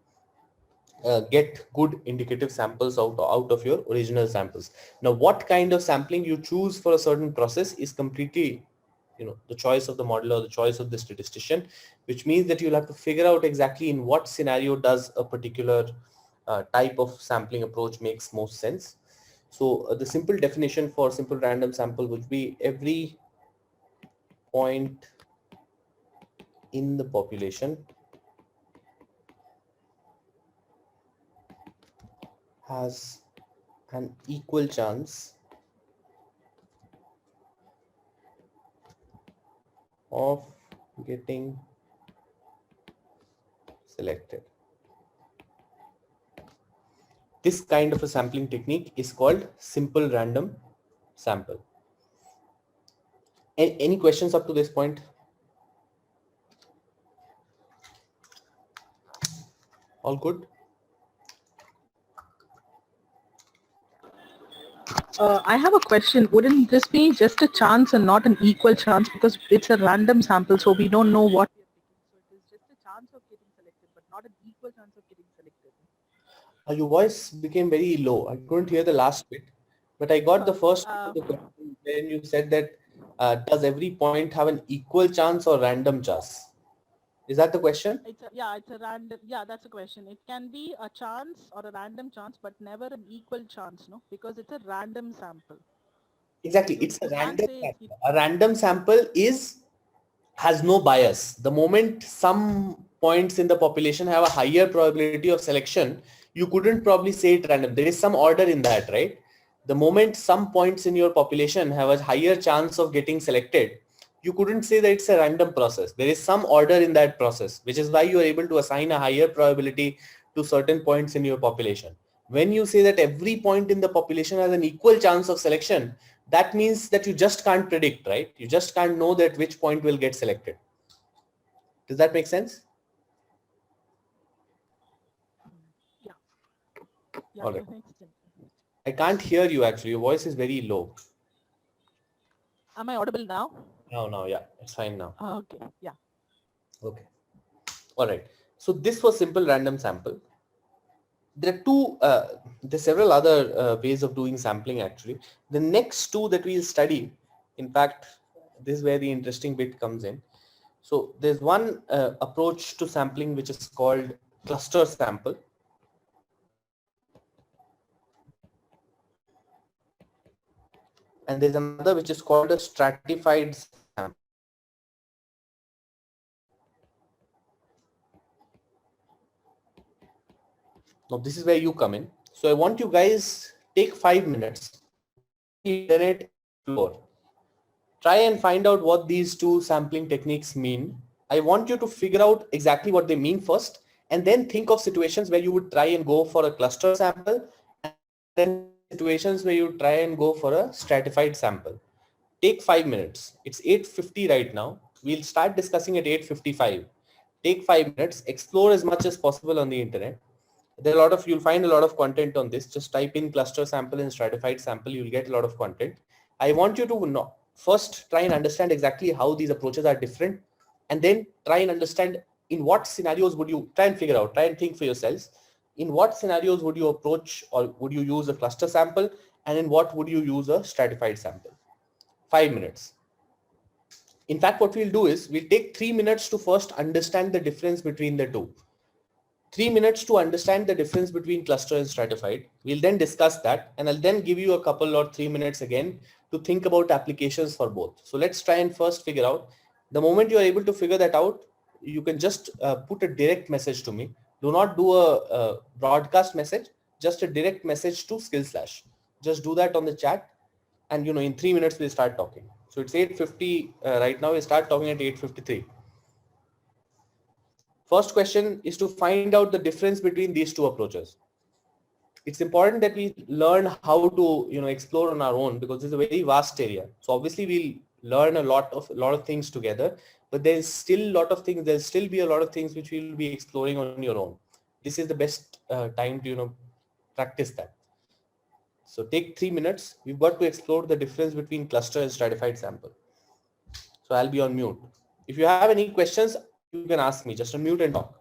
Speaker 1: get good indicative samples out of your original samples. Now, what kind of sampling you choose for a certain process is completely, the choice of the model or the choice of the statistician, which means that you'll have to figure out exactly in what scenario does a particular type of sampling approach makes most sense. So the simple definition for simple random sample would be every point in the population has an equal chance of getting selected. This kind of a sampling technique is called simple random sample. Any questions up to this point? All good?
Speaker 6: I have a question. Wouldn't this be just a chance and not an equal chance, because it's a random sample, so we don't know what we are picking. So it is just a chance of getting selected, but not an equal chance of getting selected.
Speaker 1: Your voice became very low. I couldn't hear the last bit, but I got the first bit of the question when you said that does every point have an equal chance or random chance? Is that the question?
Speaker 6: It's a random. Yeah, that's a question. It can be a chance or a random chance, but never an equal chance, no? Because it's a random sample.
Speaker 1: Exactly. It's a
Speaker 6: You can't
Speaker 1: random
Speaker 6: say
Speaker 1: sample. A random sample has no bias. The moment some points in the population have a higher probability of selection, you couldn't probably say it random. There is some order in that, right? The moment some points in your population have a higher chance of getting selected, you couldn't say that it's a random process. There is some order in that process, which is why you are able to assign a higher probability to certain points in your population. When you say that every point in the population has an equal chance of selection, that means that you just can't predict, right? You just can't know that which point will get selected. Does that make sense?
Speaker 6: Yeah. Yeah.
Speaker 1: All right.
Speaker 6: It makes sense.
Speaker 1: I can't hear you actually. Your voice is very low.
Speaker 6: Am I audible now?
Speaker 1: No, yeah, it's fine now.
Speaker 6: Okay. Yeah.
Speaker 1: Okay. All right. So this was simple random sample. There are there's several other ways of doing sampling actually. The next two that we'll study, in fact, this is where the interesting bit comes in. So there's one approach to sampling which is called cluster sample. And there's another which is called a stratified sample. Now this is where you come in. So I want you guys take 5 minutes, internet explore. Try and find out what these two sampling techniques mean. I want you to figure out exactly what they mean first, and then think of situations where you would try and go for a cluster sample, and then situations where you try and go for a stratified sample. Take 5 minutes. It's 8:50 right now. We'll start discussing at 8:55. Take 5 minutes, explore as much as possible on the internet. You'll find a lot of content on this. Just type in cluster sample and stratified sample. You'll get a lot of content. I want you to first try and understand exactly how these approaches are different, and then try and understand in what scenarios would you try and figure out, try and think for yourselves, in what scenarios would you approach or would you use a cluster sample, and in what would you use a stratified sample. 5 minutes. In fact, what we'll do is we'll take 3 minutes to first understand the difference between the two. 3 minutes to understand the difference between cluster and stratified. We'll then discuss that, and I'll then give you a couple or 3 minutes again to think about applications for both. So let's try and first figure out. The moment you're able to figure that out, you can just put a direct message to me. Do not do a broadcast message, just a direct message to Skillslash. Just do that on the chat, and in 3 minutes we'll start talking. So it's 8:50 right now. We start talking at 8:53. First question is to find out the difference between these two approaches. It's important that we learn how to explore on our own, because it's a very vast area. So obviously we'll learn a lot of things together, but there's still there'll still be a lot of things which we'll be exploring on your own. This is the best time to practice that. So take 3 minutes. We've got to explore the difference between cluster and stratified sample. So I'll be on mute. If you have any questions, you can ask me. Just unmute and talk.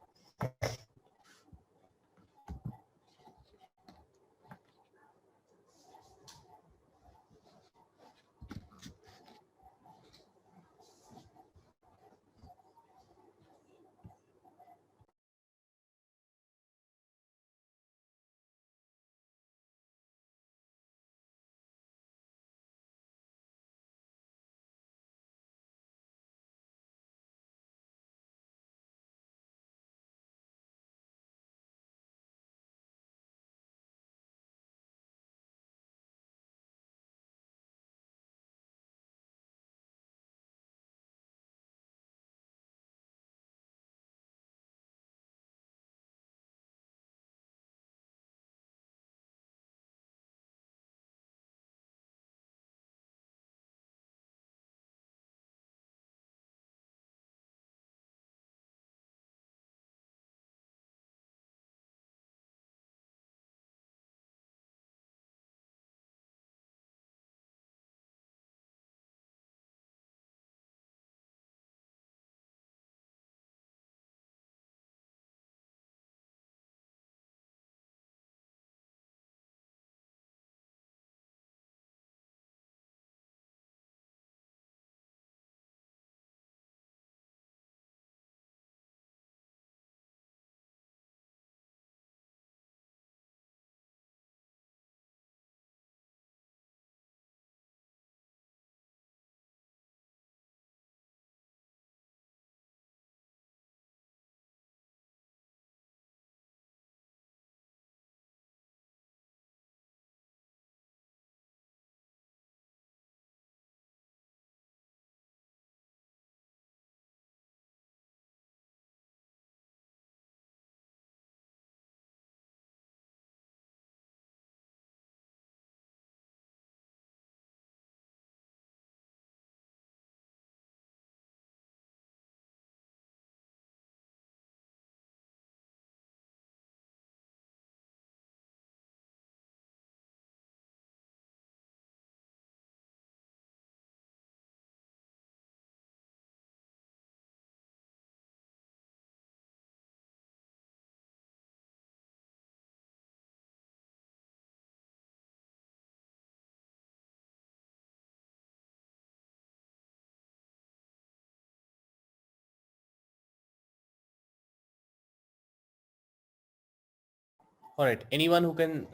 Speaker 1: All right. Anyone who can,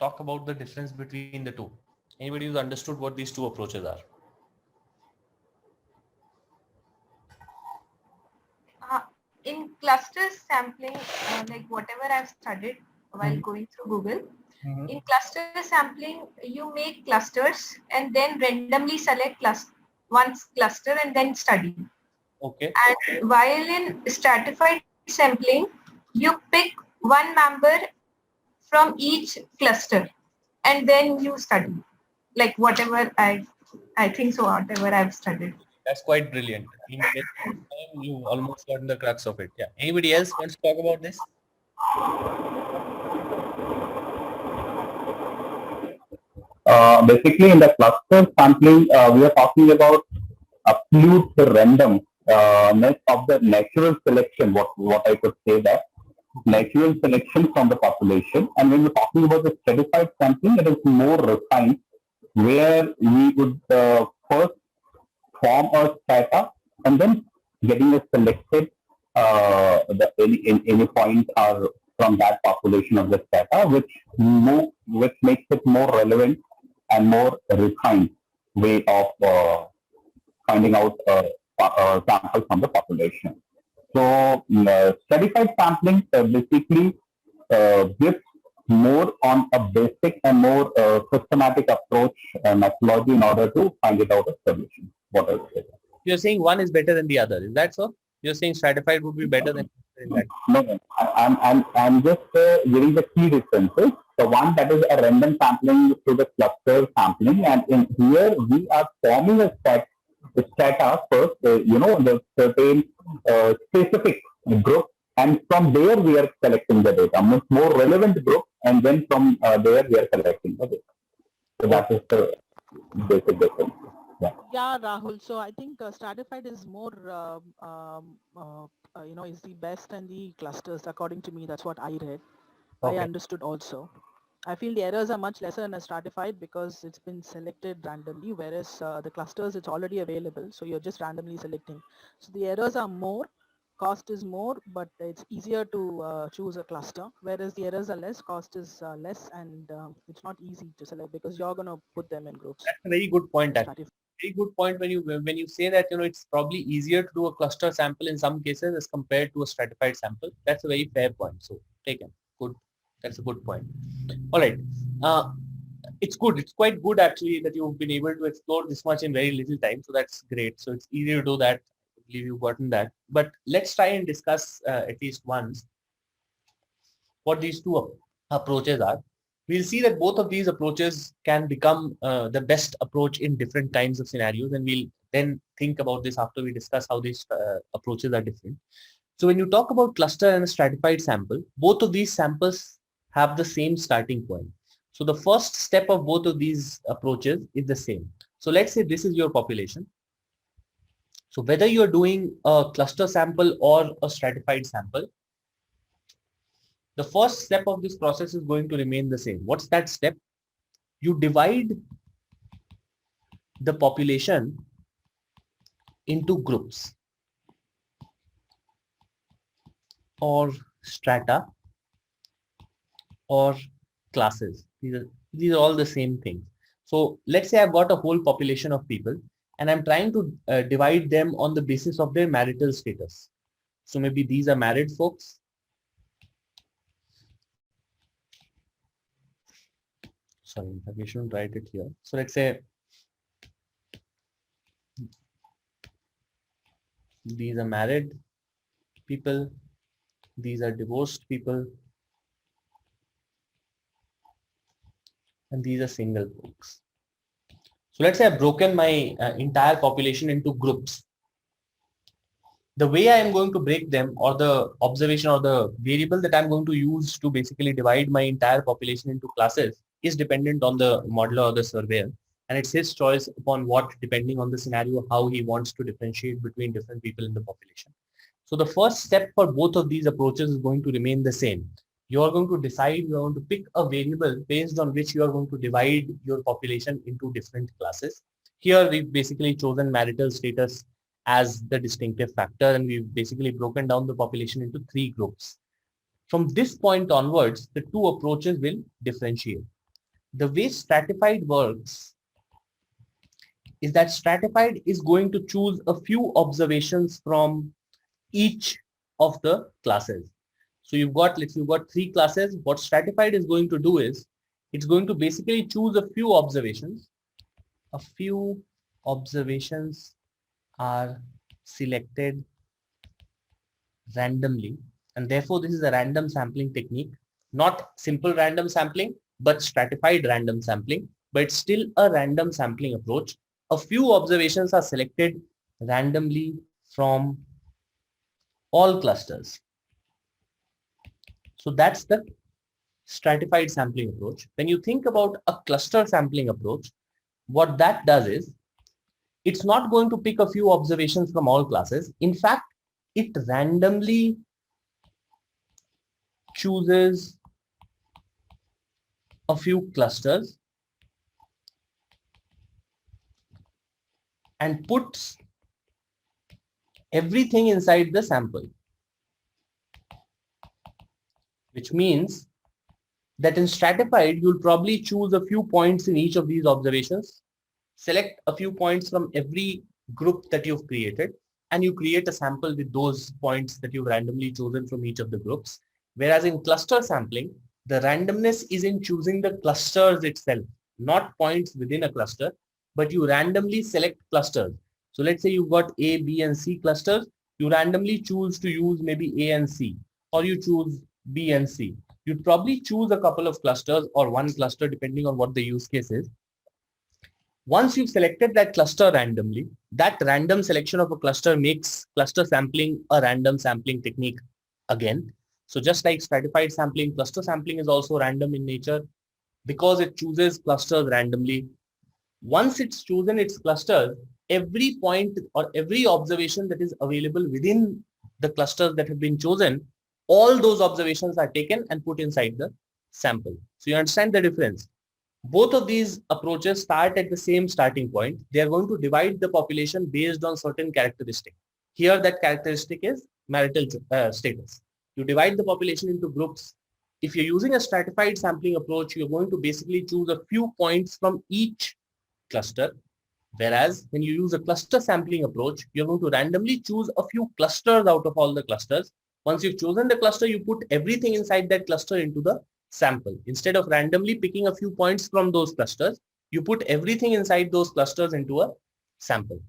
Speaker 1: talk about the difference between the two? Anybody who's understood what these two approaches are?
Speaker 7: In cluster sampling, like whatever I've studied while
Speaker 1: Mhm.
Speaker 7: going through Google,
Speaker 1: Mhm.
Speaker 7: in cluster sampling, you make clusters and then randomly select one cluster and then study.
Speaker 1: Okay.
Speaker 7: And while in stratified sampling, you pick one member from each cluster and then you study, like whatever I think so, whatever I've studied.
Speaker 1: That's quite brilliant. In less time, you almost gotten the crux of it. Yeah. Anybody else wants to talk about this?
Speaker 8: Basically, in the cluster sampling, we are talking about absolute random of the natural selection. What I could say that natural selection from the population. And when we're talking about the stratified sampling, it is more refined, where we would first form a strata and then getting a selected any point or from that population of the strata, which makes it more relevant and more refined way of finding out samples from the population. So stratified sampling basically gives more on a basic and more systematic approach methodology in order to find it out a solution. What I would say.
Speaker 1: You're saying one is better than the other. Is that so? You're saying stratified would be better than that.
Speaker 8: No. I'm just giving the key differences. The one that is a random sampling to the cluster sampling, and in here we are forming a strata first, the certain specific group, and from there we are collecting the data, more relevant group, and then from there we are collecting the data. So that is the basic difference.
Speaker 6: Yeah, Rahul. So I think stratified is more, is the best and the clusters. According to me, that's what I read.
Speaker 1: Okay.
Speaker 6: I understood also. I feel the errors are much lesser in a stratified because it's been selected randomly, whereas the clusters, it's already available. So you're just randomly selecting. So the errors are more, cost is more, but it's easier to choose a cluster, whereas the errors are less, cost is less, and it's not easy to select because you're going to put them in groups.
Speaker 1: That's a very good point.
Speaker 6: Stratified.
Speaker 1: Very good point when you say that it's probably easier to do a cluster sample in some cases as compared to a stratified sample. That's a very fair point. So taken. Good. That's a good point. All right. It's good. It's quite good actually that you've been able to explore this much in very little time. So that's great. So it's easy to do that. I believe you've gotten that. But let's try and discuss at least once what these two approaches are. We'll see that both of these approaches can become the best approach in different kinds of scenarios, and we'll then think about this after we discuss how these approaches are different. So when you talk about cluster and a stratified sample, both of these samples have the same starting point. So the first step of both of these approaches is the same. So let's say this is your population. So whether you're doing a cluster sample or a stratified sample, the first step of this process is going to remain the same. What's that step? You divide the population into groups or strata or classes. These are all the same things. So let's say I've got a whole population of people and I'm trying to divide them on the basis of their marital status. So maybe these are married folks. Sorry, we shouldn't write it here. So let's say these are married people, these are divorced people, and these are single folks. So let's say I've broken my entire population into groups. The way I am going to break them, or the observation or the variable that I'm going to use to basically divide my entire population into classes, is dependent on the modeler or the surveyor. And it's his choice upon what, depending on the scenario, how he wants to differentiate between different people in the population. So the first step for both of these approaches is going to remain the same. You are going to decide, you are going to pick a variable based on which you are going to divide your population into different classes. Here we've basically chosen marital status as the distinctive factor, and we've basically broken down the population into 3 groups. From this point onwards, the two approaches will differentiate. The way stratified works is that stratified is going to choose a few observations from each of the classes. So you've got, let's say you've got 3 classes. What stratified is going to do is it's going to basically choose a few observations. A few observations are selected randomly, and therefore this is a random sampling technique, not simple random sampling, but stratified random sampling, but it's still a random sampling approach. A few observations are selected randomly from all clusters. So that's the stratified sampling approach. When you think about a cluster sampling approach, what that does is it's not going to pick a few observations from all classes. In fact, it randomly chooses a few clusters and puts everything inside the sample, which means that in stratified, you'll probably choose a few points in each of these observations, select a few points from every group that you've created, and you create a sample with those points that you've randomly chosen from each of the groups. Whereas in cluster sampling, the randomness is in choosing the clusters itself, not points within a cluster, but you randomly select clusters. So let's say you've got A, B, and C clusters. You randomly choose to use maybe A and C, or you choose B and C. You'd probably choose a couple of clusters or one cluster depending on what the use case is. Once you've selected that cluster randomly, that random selection of a cluster makes cluster sampling a random sampling technique again. So just like stratified sampling, cluster sampling is also random in nature because it chooses clusters randomly. Once it's chosen its clusters, every point or every observation that is available within the clusters that have been chosen, all those observations are taken and put inside the sample. So you understand the difference. Both of these approaches start at the same starting point. They are going to divide the population based on certain characteristics. Here that characteristic is marital status. You divide the population into groups. If you're using a stratified sampling approach, you're going to basically choose a few points from each cluster. Whereas when you use a cluster sampling approach, you're going to randomly choose a few clusters out of all the clusters. Once you've chosen the cluster, you put everything inside that cluster into the sample. Instead of randomly picking a few points from those clusters, you put everything inside those clusters into a sample.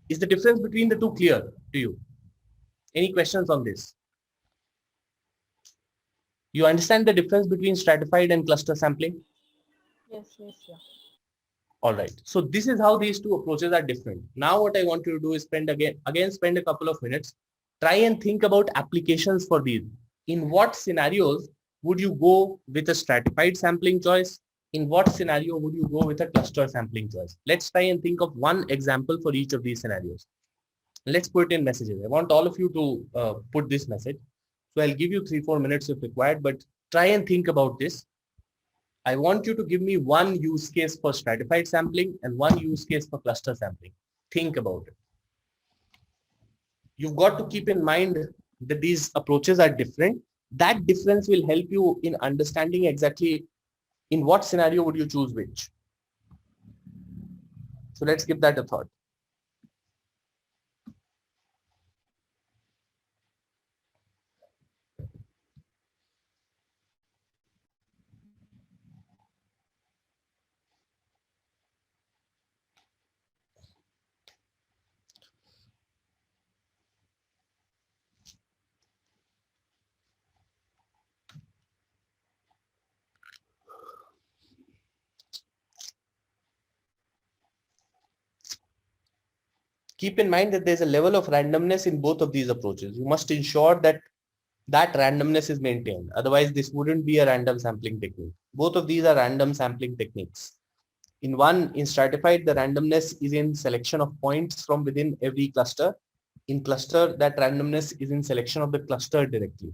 Speaker 1: Is the difference between the two clear to you? Any questions on this? You understand the difference between stratified and cluster sampling?
Speaker 6: Yes, yeah.
Speaker 1: All right. So this is how these two approaches are different. Now what I want you to do is spend a couple of minutes. Try and think about applications for these. In what scenarios would you go with a stratified sampling choice? In what scenario would you go with a cluster sampling choice? Let's try and think of one example for each of these scenarios. Let's put in messages. I want all of you to put this message. So I'll give you 3-4 minutes if required, but try and think about this. I want you to give me one use case for stratified sampling and one use case for cluster sampling. Think about it. You've got to keep in mind that these approaches are different. That difference will help you in understanding exactly in what scenario would you choose which. So let's give that a thought. Keep in mind that there's a level of randomness in both of these approaches. You must ensure that that randomness is maintained. Otherwise, this wouldn't be a random sampling technique. Both of these are random sampling techniques. In stratified, the randomness is in selection of points from within every cluster. In cluster, that randomness is in selection of the cluster directly.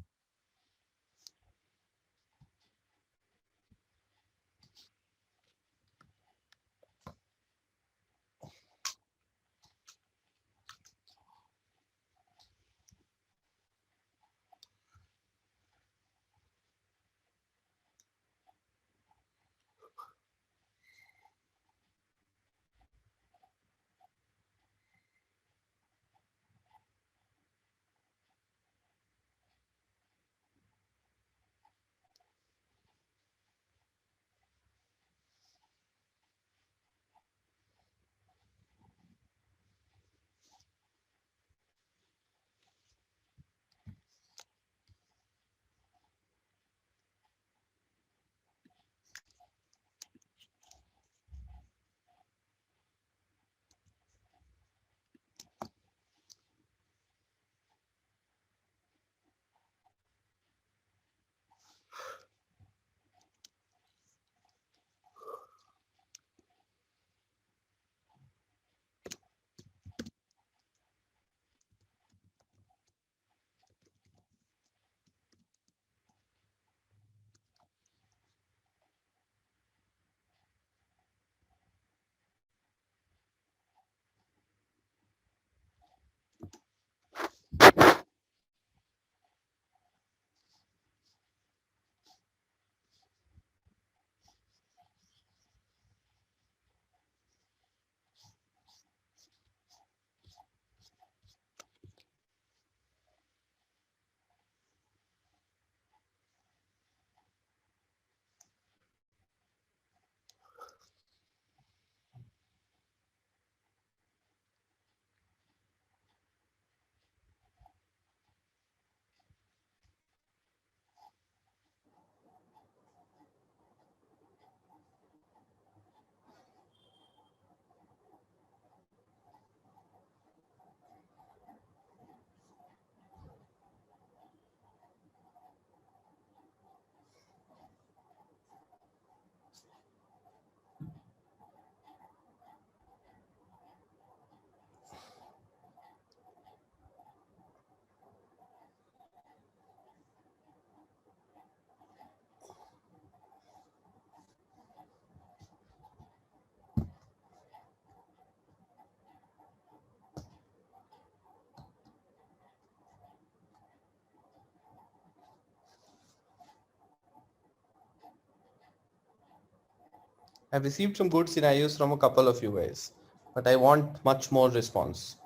Speaker 1: I've received some good scenarios from a couple of you guys, but I want much more response.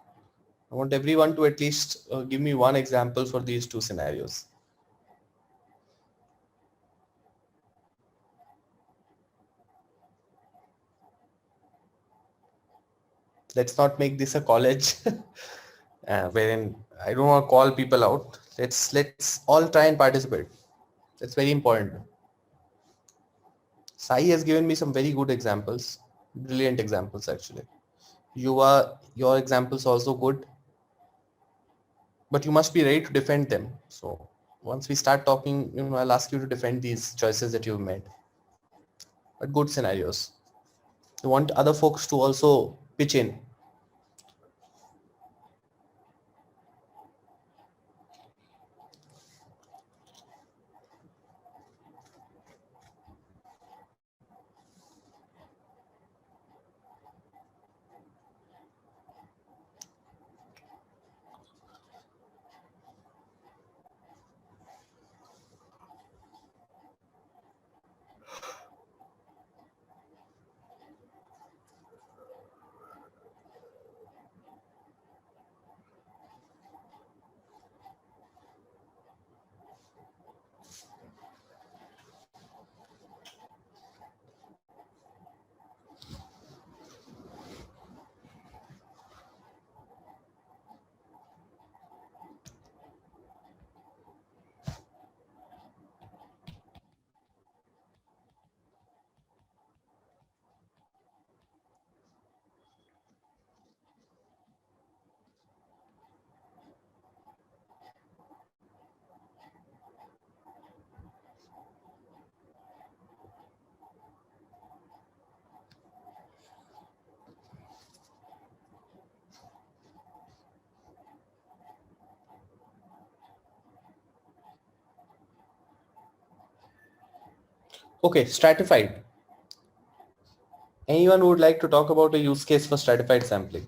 Speaker 1: I want everyone to at least give me one example for these two scenarios. Let's not make this a college wherein I don't want to call people out. Let's all try and participate. That's very important. Sai has given me some very good examples, brilliant examples actually. Your examples also good, but you must be ready to defend them. So once we start talking, I'll ask you to defend these choices that you've made. But good scenarios. You want other folks to also pitch in. Okay, stratified. Anyone who would like to talk about a use case for stratified sampling?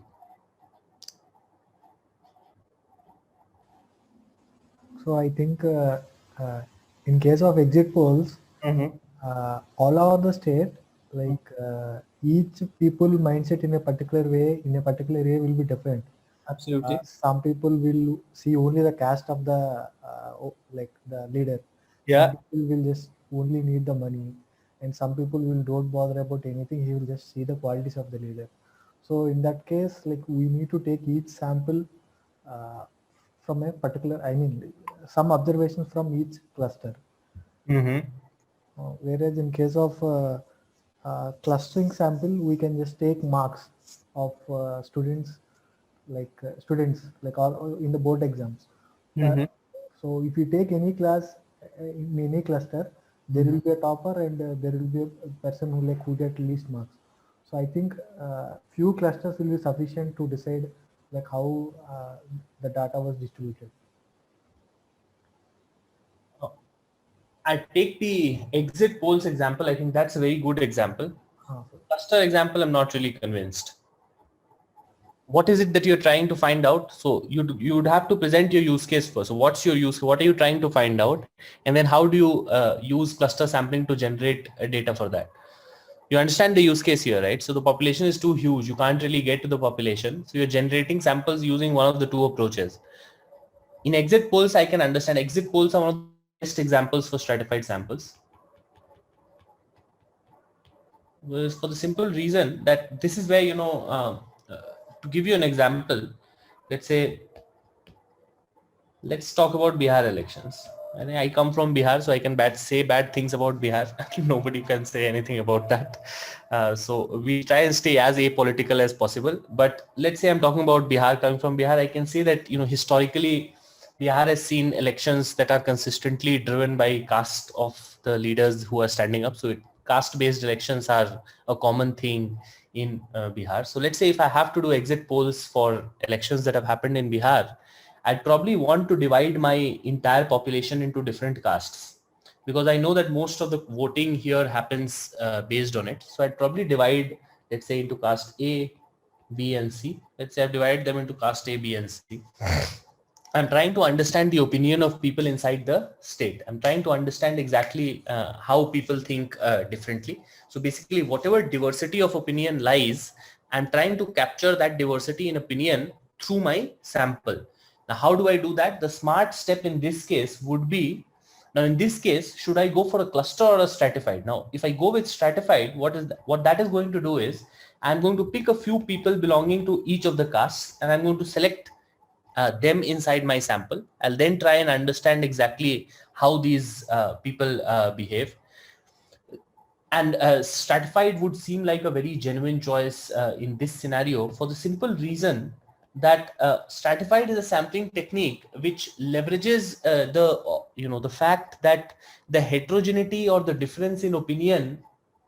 Speaker 2: So I think in case of exit polls, all over the state, like each people mindset in a particular way, will be different.
Speaker 1: Absolutely.
Speaker 2: Some people will see only the caste of the like the leader.
Speaker 1: Yeah.
Speaker 2: Some people will just only need the money, and some people will don't bother about anything. He will just see the qualities of the leader. So in that case, like we need to take each sample from a particular, I mean, some observations from each cluster. Whereas in case of clustering sample, we can just take marks of students all in the board exams. So if you take any class in any cluster, there will be a topper and there will be a person who get least marks. So I think few clusters will be sufficient to decide like how the data was distributed.
Speaker 1: I take the exit polls example. I think that's a very good example. Cluster example, I'm not really convinced. What is it that you're trying to find out? So you would have to present your use case first. So what's your use? What are you trying to find out? And then how do you use cluster sampling to generate data for that? You understand the use case here, right? So the population is too huge. You can't really get to the population. So you're generating samples using one of the two approaches. In exit polls, I can understand. Exit polls are one of the best examples for stratified samples. For the simple reason that this is where, to give you an example, let's talk about Bihar elections. And I come from Bihar, so I can say bad things about Bihar. Nobody can say anything about that. So we try and stay as apolitical as possible. But let's say I'm talking about Bihar, coming from Bihar, I can say that, historically, Bihar has seen elections that are consistently driven by caste of the leaders who are standing up. So caste-based elections are a common thing in Bihar. So let's say if I have to do exit polls for elections that have happened in Bihar, I'd probably want to divide my entire population into different castes, because I know that most of the voting here happens based on it. So I'd probably divide, let's say, into caste A, B, and C. Let's say I've divided them into caste A, B, and C. I'm trying to understand the opinion of people inside the state. I'm trying to understand exactly how people think differently. So basically, whatever diversity of opinion lies, I'm trying to capture that diversity in opinion through my sample. Now, how do I do that? The smart step in this case would be, now in this case, should I go for a cluster or a stratified? Now, if I go with stratified, what that is going to do is, I'm going to pick a few people belonging to each of the castes, and I'm going to select them inside my sample. I'll then try and understand exactly how these people behave. And stratified would seem like a very genuine choice in this scenario, for the simple reason that stratified is a sampling technique which leverages the fact that the heterogeneity or the difference in opinion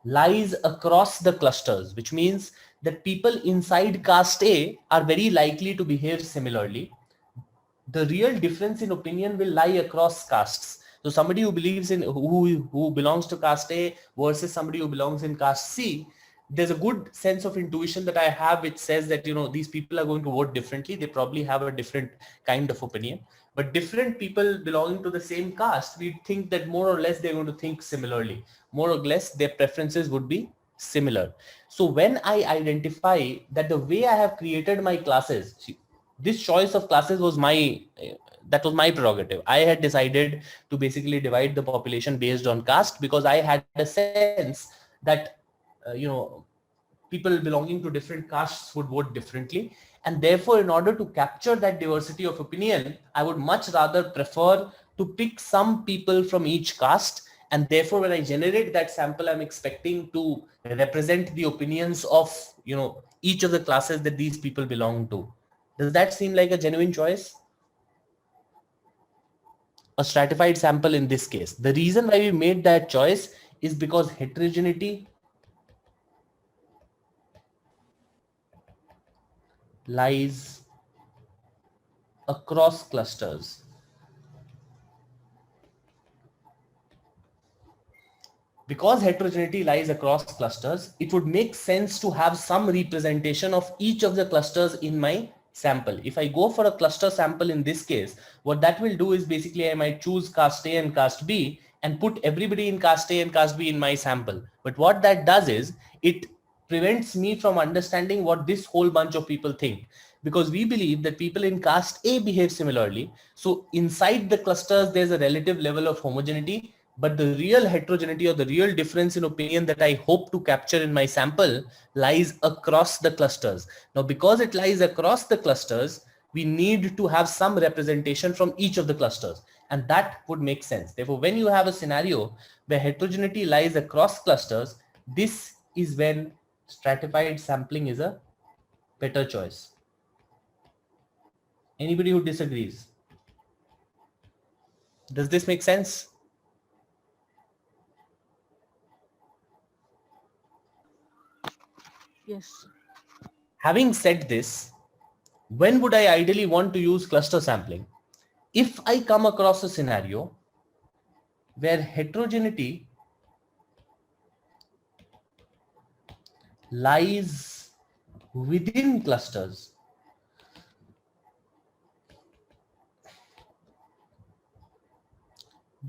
Speaker 1: lies across the clusters, which means that people inside caste A are very likely to behave similarly. The real difference in opinion will lie across castes. So somebody who believes in who belongs to caste A versus somebody who belongs in caste C, there's a good sense of intuition that I have which says that these people are going to vote differently. They probably have a different kind of opinion. But different people belonging to the same caste, we think that more or less they're going to think similarly. More or less their preferences would be similar. So when I identify that the way I have created my classes, this choice of classes was my prerogative. I had decided to basically divide the population based on caste because I had a sense that people belonging to different castes would vote differently, and therefore in order to capture that diversity of opinion, I would much rather prefer to pick some people from each caste, and therefore when I generate that sample, I'm expecting to represent the opinions of each of the classes that these people belong to. Does that seem like a genuine choice? A stratified sample in this case. The reason why we made that choice is because heterogeneity lies across clusters. Because heterogeneity lies across clusters, it would make sense to have some representation of each of the clusters in my sample. If I go for a cluster sample in this case, what that will do is basically I might choose caste A and caste B and put everybody in caste A and caste B in my sample. But what that does is it prevents me from understanding what this whole bunch of people think, because we believe that people in caste A behave similarly. So inside the clusters, there's a relative level of homogeneity, but the real heterogeneity or the real difference in opinion that I hope to capture in my sample lies across the clusters. Now, because it lies across the clusters, we need to have some representation from each of the clusters, and that would make sense. Therefore, when you have a scenario where heterogeneity lies across clusters, this is when stratified sampling is a better choice. Anybody who disagrees? Does this make sense?
Speaker 6: Yes.
Speaker 1: Having said this, when would I ideally want to use cluster sampling? If I come across a scenario where heterogeneity lies within clusters.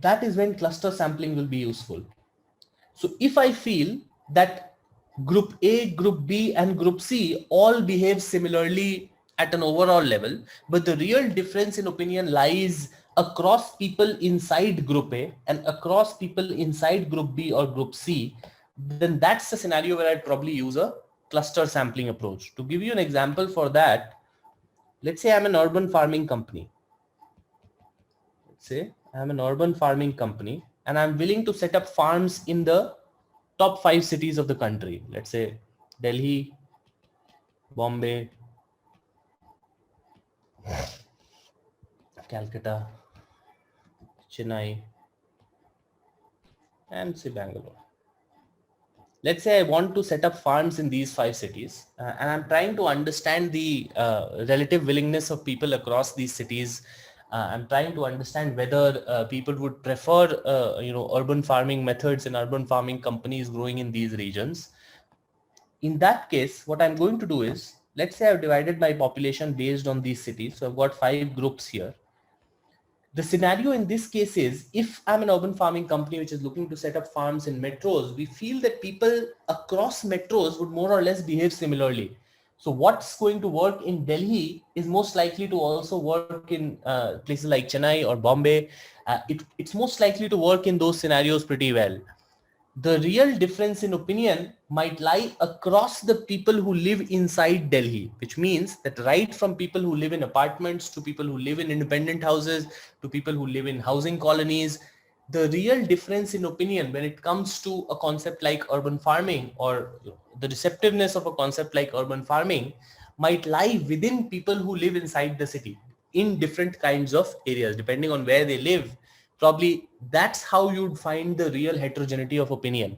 Speaker 1: That is when cluster sampling will be useful. So if I feel that group A, group B, and group C all behave similarly at an overall level, but the real difference in opinion lies across people inside group A and across people inside group B or group C, then that's the scenario where I'd probably use a cluster sampling approach. To give you an example for that, let's say I'm an urban farming company. Let's say I'm an urban farming company and I'm willing to set up farms in the top 5 cities of the country. Let's say Delhi, Bombay, Calcutta, Chennai, and say Bangalore. Let's say I want to set up farms in these 5 cities and I'm trying to understand the relative willingness of people across these cities. I'm trying to understand whether people would prefer, urban farming methods and urban farming companies growing in these regions. In that case, what I'm going to do is, let's say I've divided my population based on these cities. So I've got 5 groups here. The scenario in this case is, if I'm an urban farming company which is looking to set up farms in metros, we feel that people across metros would more or less behave similarly. So what's going to work in Delhi is most likely to also work in places like Chennai or Bombay. It's most likely to work in those scenarios pretty well. The real difference in opinion might lie across the people who live inside Delhi, which means that right from people who live in apartments to people who live in independent houses to people who live in housing colonies, the real difference in opinion when it comes to a concept like urban farming, or the receptiveness of a concept like urban farming, might lie within people who live inside the city in different kinds of areas, depending on where they live. Probably that's how you'd find the real heterogeneity of opinion.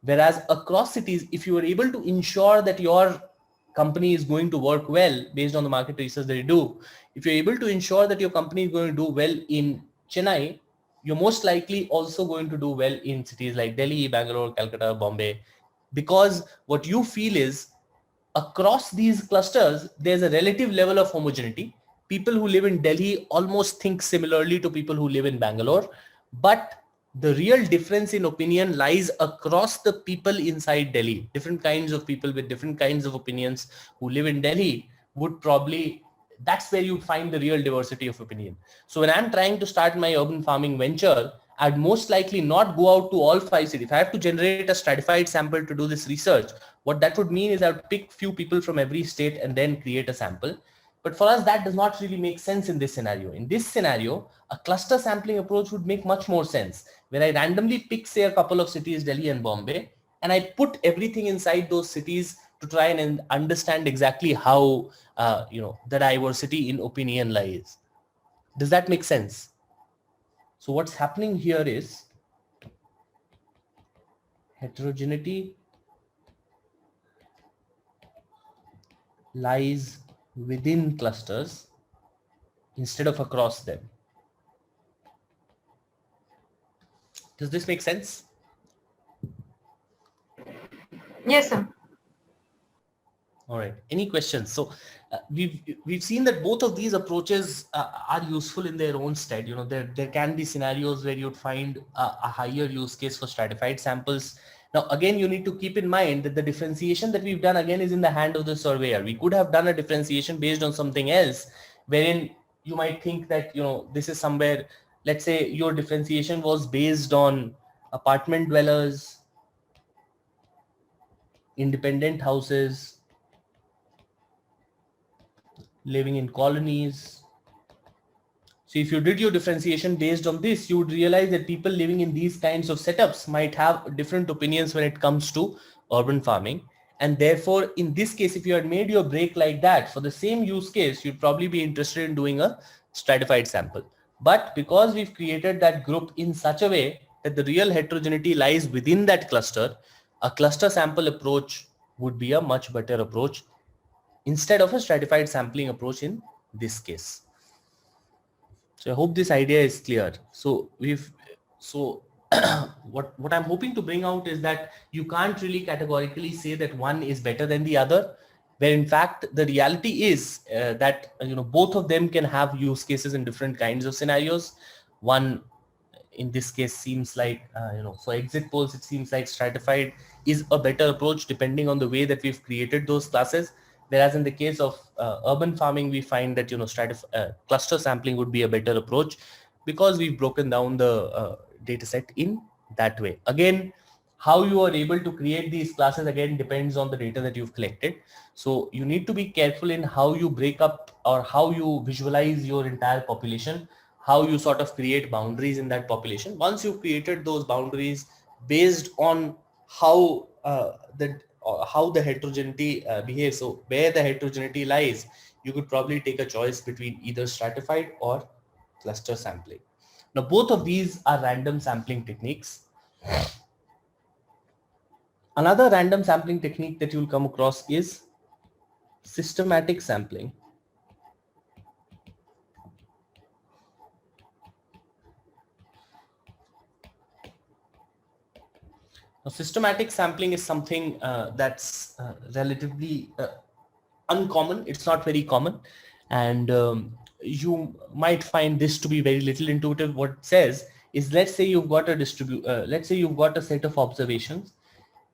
Speaker 1: Whereas across cities, if you are able to ensure that your company is going to work well based on the market research that you do, if you're able to ensure that your company is going to do well in Chennai, you're most likely also going to do well in cities like Delhi, Bangalore, Calcutta, Bombay, because what you feel is across these clusters, there's a relative level of homogeneity. People who live in Delhi almost think similarly to people who live in Bangalore, but the real difference in opinion lies across the people inside Delhi. Different kinds of people with different kinds of opinions who live in Delhi would probably, that's where you'd find the real diversity of opinion. So when I'm trying to start my urban farming venture, I'd most likely not go out to all 5 cities. If I have to generate a stratified sample to do this research, what that would mean is I would pick few people from every state and then create a sample. But for us, that does not really make sense in this scenario. In this scenario, a cluster sampling approach would make much more sense, where I randomly pick, say, a couple of cities, Delhi and Bombay, and I put everything inside those cities to try and understand exactly how the diversity in opinion lies. Does that make sense? So what's happening here is heterogeneity lies within clusters instead of across them. Does this make sense?
Speaker 7: Yes, sir.
Speaker 1: All right. Any questions? So we've seen that both of these approaches are useful in their own stead. You know, there can be scenarios where you'd find a higher use case for stratified samples. Now, again, you need to keep in mind that the differentiation that we've done again is in the hand of the surveyor. We could have done a differentiation based on something else, wherein you might think that, this is somewhere, let's say your differentiation was based on apartment dwellers, independent houses, living in colonies. So if you did your differentiation based on this, you would realize that people living in these kinds of setups might have different opinions when it comes to urban farming. And therefore, in this case, if you had made your break like that for the same use case, you'd probably be interested in doing a stratified sample. But because we've created that group in such a way that the real heterogeneity lies within that cluster, a cluster sample approach would be a much better approach instead of a stratified sampling approach in this case. So I hope this idea is clear. So what I'm hoping to bring out is that you can't really categorically say that one is better than the other, where in fact the reality is that both of them can have use cases in different kinds of scenarios. One in this case seems like for exit polls, it seems like stratified is a better approach depending on the way that we've created those classes. Whereas in the case of urban farming, we find that cluster sampling would be a better approach because we've broken down the data set in that way. Again, how you are able to create these classes again depends on the data that you've collected. So you need to be careful in how you break up or how you visualize your entire population, how you sort of create boundaries in that population. Once you've created those boundaries based on how the heterogeneity behaves, so where the heterogeneity lies, you could probably take a choice between either stratified or cluster sampling. Now, both of these are random sampling techniques. Another random sampling technique that you'll come across is systematic sampling. Now, systematic sampling is something that's relatively uncommon. It's not very common. And you might find this to be very little intuitive. What it says is, let's say you've got a let's say you've got a set of observations.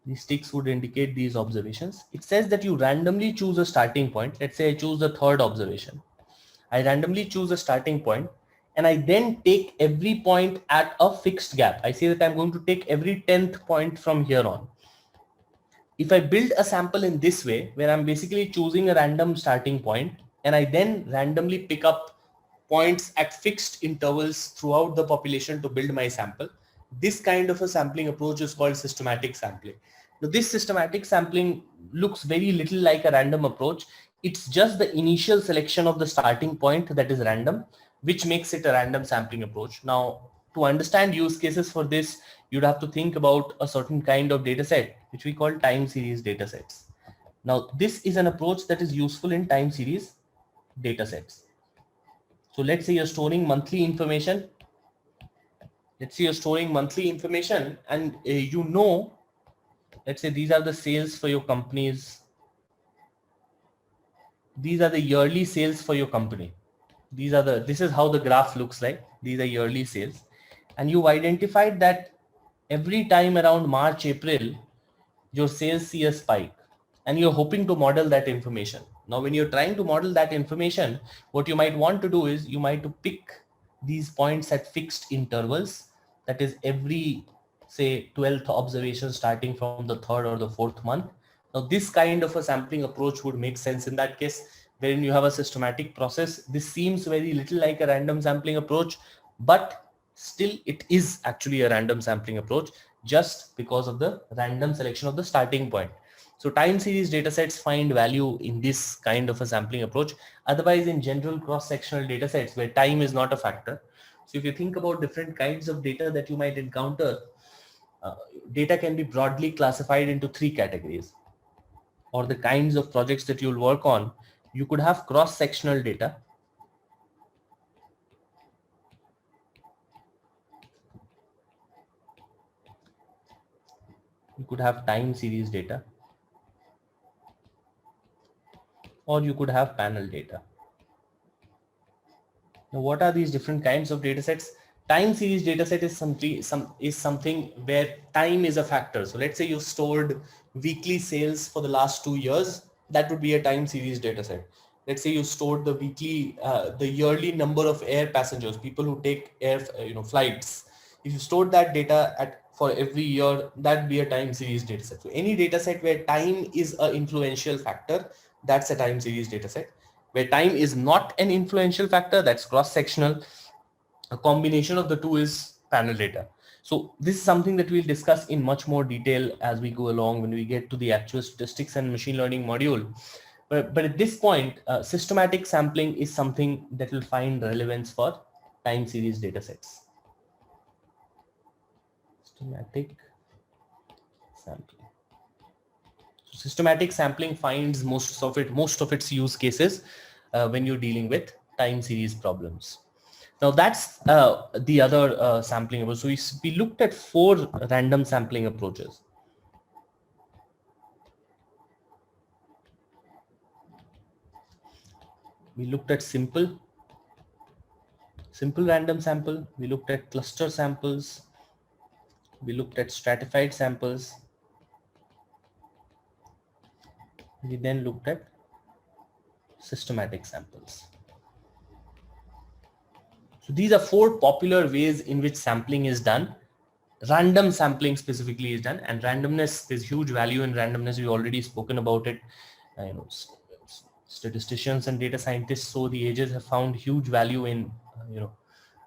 Speaker 1: These ticks would indicate these observations. It says that you randomly choose a starting point. Let's say I choose the third observation. I randomly choose a starting point, and I then take every point at a fixed gap. I say that I'm going to take every 10th point from here on. If I build a sample in this way, where I'm basically choosing a random starting point, and I then randomly pick up points at fixed intervals throughout the population to build my sample, this kind of a sampling approach is called systematic sampling. Now, this systematic sampling looks very little like a random approach. It's just the initial selection of the starting point that is random, which makes it a random sampling approach. Now, to understand use cases for this, you'd have to think about a certain kind of data set, which we call time series data sets. Now, this is an approach that is useful in time series data sets. So let's say you're storing monthly information. Let's say you're storing monthly information, and you know, let's say these are the sales for your companies. These are the yearly sales for your company. This is how the graph looks like. These are yearly sales. And you've identified that every time around March, April, your sales see a spike, and you're hoping to model that information. Now, when you're trying to model that information, what you might want to do is you might to pick these points at fixed intervals. That is every, say, 12th observation starting from the 3rd or the 4th month. Now, this kind of a sampling approach would make sense in that case, wherein you have a systematic process. This seems very little like a random sampling approach, but still it is actually a random sampling approach just because of the random selection of the starting point. So time series datasets find value in this kind of a sampling approach. Otherwise, in general cross-sectional datasets where time is not a factor. So if you think about different kinds of data that you might encounter, data can be broadly classified into 3 categories, or the kinds of projects that you'll work on. You could have cross-sectional data. You could have time series data, or you could have panel data. Now, what are these different kinds of data sets? Time series dataset is something where time is a factor. So let's say you've stored weekly sales for the last 2 years. That would be a time series dataset. Let's say you stored the yearly number of air passengers, people who take air, flights. If you stored that data for every year, that'd be a time series dataset. So any dataset where time is an influential factor, that's a time series dataset. Where time is not an influential factor, that's cross-sectional. A combination of the two is panel data. So this is something that we'll discuss in much more detail as we go along when we get to the actual statistics and machine learning module. But at this point, systematic sampling is something that will find relevance for time series datasets. Systematic sampling. So systematic sampling finds most of its use cases when you're dealing with time series problems. Now that's the other sampling approach. So we looked at 4 random sampling approaches. We looked at simple random sample. We looked at cluster samples. We looked at stratified samples. We then looked at systematic samples. So these are 4 popular ways in which sampling is done. Random sampling specifically is done, and randomness, there's huge value in randomness. We've already spoken about it. Statisticians and data scientists through the ages have found huge value in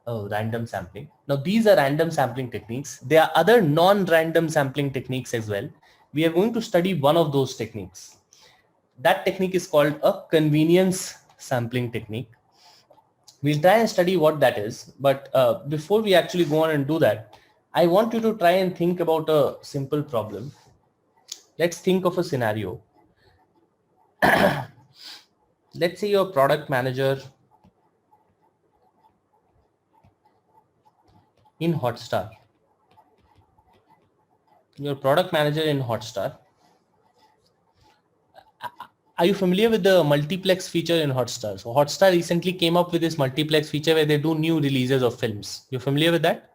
Speaker 1: random sampling. Now these are random sampling techniques. There are other non-random sampling techniques as well. We are going to study one of those techniques. That technique is called a convenience sampling technique. We'll try and study what that is, but before we actually go on and do that, I want you to try and think about a simple problem. Let's think of a scenario. Let's say you're a product manager in Hotstar. You're a product manager in Hotstar. Are you familiar with the multiplex feature in Hotstar? So Hotstar recently came up with this multiplex feature where they do new releases of films. You're familiar with that?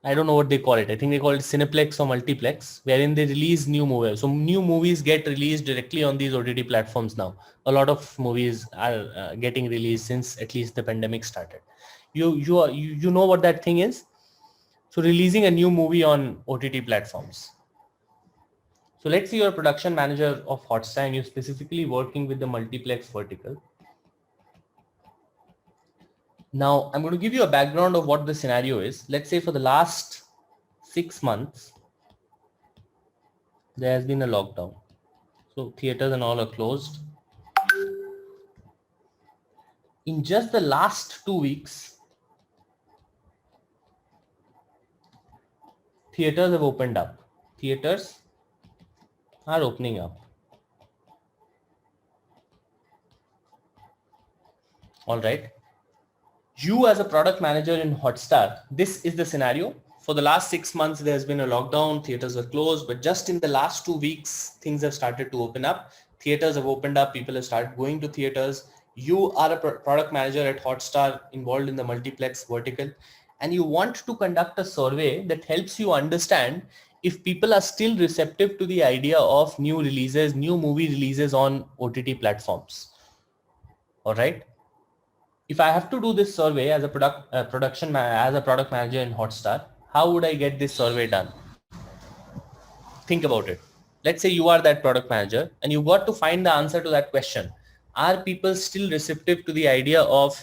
Speaker 1: I don't know what they call it. I think they call it Cineplex or Multiplex, wherein they release new movies. So new movies get released directly on these OTT platforms now. A lot of movies are getting released since at least the pandemic started. You know what that thing is? So releasing a new movie on OTT platforms. So let's say you're a production manager of Hotstar and you're specifically working with the multiplex vertical. Now I'm going to give you a background of what the scenario is. Let's say for the last 6 months, there has been a lockdown. So theaters and all are closed. In just the last 2 weeks, theaters have opened up. Theaters are opening up. All right. You as a product manager in Hotstar, this is the scenario. For the last 6 months, there's been a lockdown, theaters are closed, but just in the last 2 weeks, things have started to open up. Theaters have opened up, people have started going to theaters. You are a product manager at Hotstar involved in the multiplex vertical, and you want to conduct a survey that helps you understand if people are still receptive to the idea of new releases, new movie releases on OTT platforms. All right. If I have to do this survey as a as a product manager in Hotstar, how would I get this survey done? Think about it. Let's say you are that product manager and you got to find the answer to that question. Are people still receptive to the idea of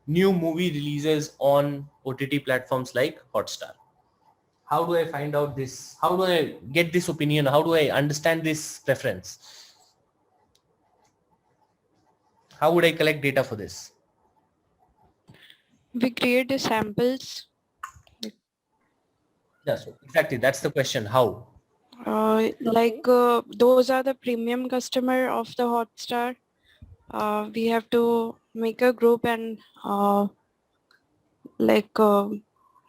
Speaker 1: new movie releases on OTT platforms like Hotstar? How do I find out this? How do I get this opinion? How do I understand this preference? How would I collect data for this?
Speaker 4: We create the samples.
Speaker 1: Yes, exactly. That's the question. How?
Speaker 4: Those are the premium customer of the Hotstar. We have to make a group and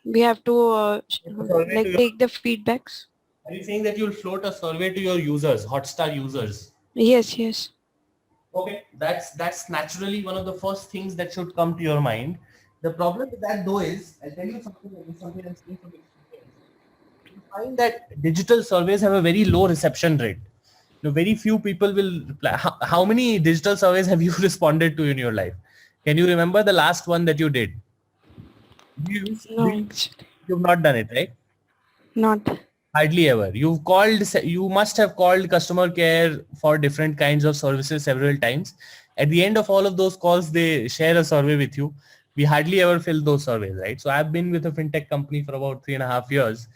Speaker 4: we have to take the feedbacks.
Speaker 1: Are you saying that you'll float a survey to your users, Hotstar users?
Speaker 4: Yes, yes.
Speaker 1: Okay, that's naturally one of the first things that should come to your mind. The problem with that though is, I'll tell you something I'm seeing from experience. You find that digital surveys have a very low reception rate. Very few people will reply. How many digital surveys have you responded to in your life? Can you remember the last one that you did?
Speaker 4: No, actually,
Speaker 1: You've not done it, right?
Speaker 4: not.
Speaker 1: Hardly ever. You must have called customer care for different kinds of services several times. At the end of all of those calls, they share a survey with you. We hardly ever fill those surveys, right? So I've been with a fintech company for about 3.5 years.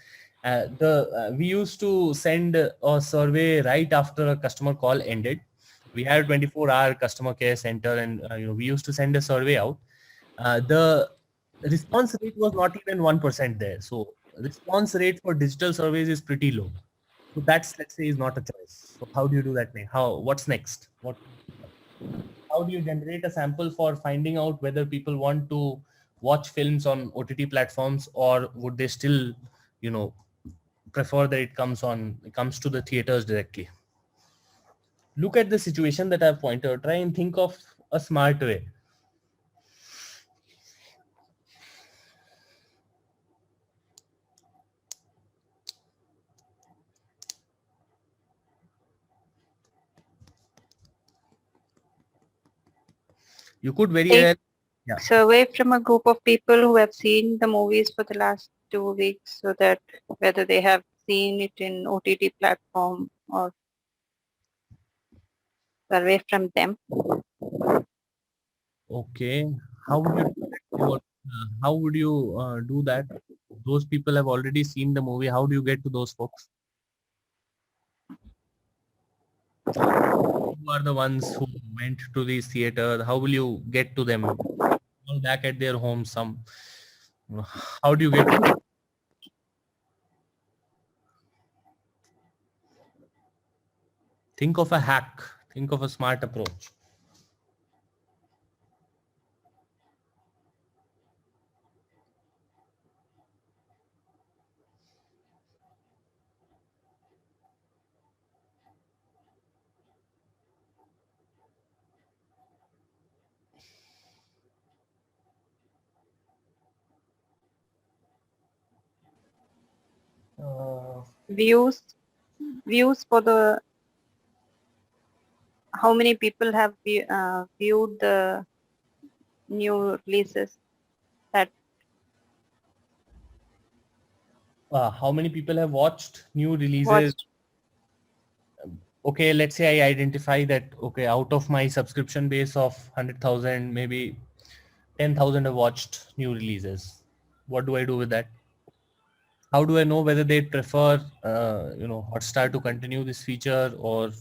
Speaker 1: We used to send a survey right after a customer call ended. We had a 24-hour customer care center, and we used to send a survey out. The response rate was not even 1% there. So response rate for digital surveys is pretty low. So that's, let's say, is not a choice. So how do you do that? What's next? How do you generate a sample for finding out whether people want to watch films on OTT platforms, or would they still, prefer that it comes to the theaters directly? Look at the situation that I've pointed out. Try and think of a smart way. You could very well, yeah.
Speaker 9: Survey from a group of people who have seen the movies for the last 2 weeks, so that whether they have seen it in OTT platform, or survey from them.
Speaker 1: Okay. How would you do that? Those people have already seen the movie. How do you get to those folks? Who are the ones who went to these theaters? How will you get to them? All back at their home. How do you get to them? Think of a hack. Think of a smart approach.
Speaker 9: views for the how many people have viewed the new releases. That
Speaker 1: How many people have watched new releases?
Speaker 9: watched.
Speaker 1: Okay, let's say I identify that, okay, out of my subscription base of 100,000, maybe 10,000 have watched new releases. What do I do with that? How do I know whether they prefer, Hotstar to continue this feature, or,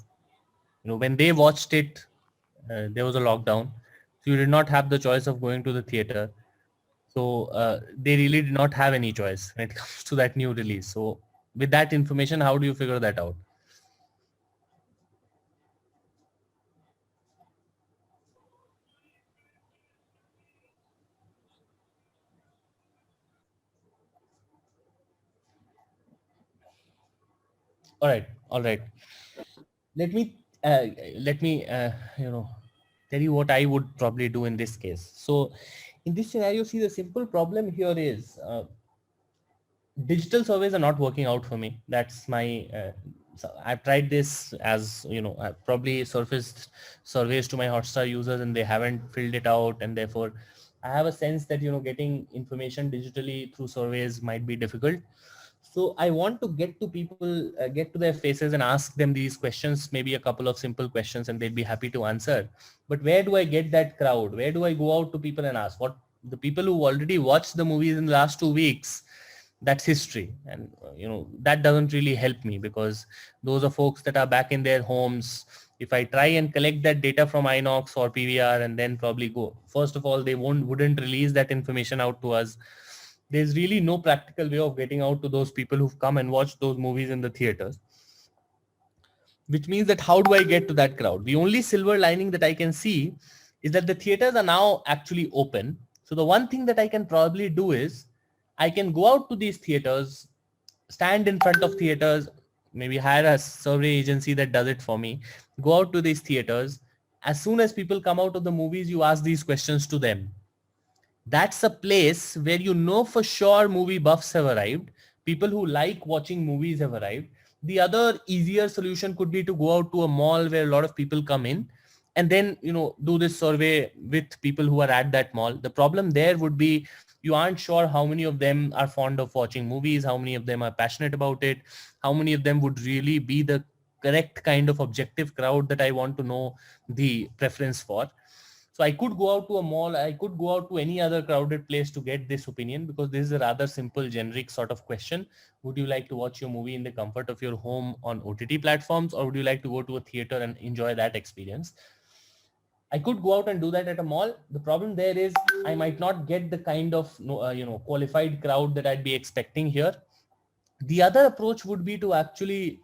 Speaker 1: when they watched it, there was a lockdown. So you did not have the choice of going to the theater. So they really did not have any choice when it comes to that new release. So with that information, how do you figure that out? All right. Let me tell you what I would probably do in this case. So in this scenario, see, the simple problem here is digital surveys are not working out for me. That's my so I've tried this, as I've probably surfaced surveys to my Hotstar users and they haven't filled it out, and therefore I have a sense that getting information digitally through surveys might be difficult. So I want to get to people, get to their faces and ask them these questions, maybe a couple of simple questions, and they'd be happy to answer. But where do I get that crowd? Where do I go out to people and ask? What the people who already watched the movies in the last 2 weeks, that's history. And, that doesn't really help me, because those are folks that are back in their homes. If I try and collect that data from Inox or PVR and then probably go, first of all, they wouldn't release that information out to us. There's really no practical way of getting out to those people who've come and watched those movies in the theaters. Which means that how do I get to that crowd? The only silver lining that I can see is that the theaters are now actually open. So the one thing that I can probably do is I can go out to these theaters, stand in front of theaters, maybe hire a survey agency that does it for me, go out to these theaters. As soon as people come out of the movies, you ask these questions to them. That's a place where for sure movie buffs have arrived. People who like watching movies have arrived. The other easier solution could be to go out to a mall where a lot of people come in and then, do this survey with people who are at that mall. The problem there would be you aren't sure how many of them are fond of watching movies, how many of them are passionate about it, how many of them would really be the correct kind of objective crowd that I want to know the preference for. So I could go out to a mall, I could go out to any other crowded place to get this opinion, because this is a rather simple, generic sort of question. Would you like to watch your movie in the comfort of your home on OTT platforms, or would you like to go to a theater and enjoy that experience? I could go out and do that at a mall. The problem there is I might not get the kind of qualified crowd that I'd be expecting here. The other approach would be to actually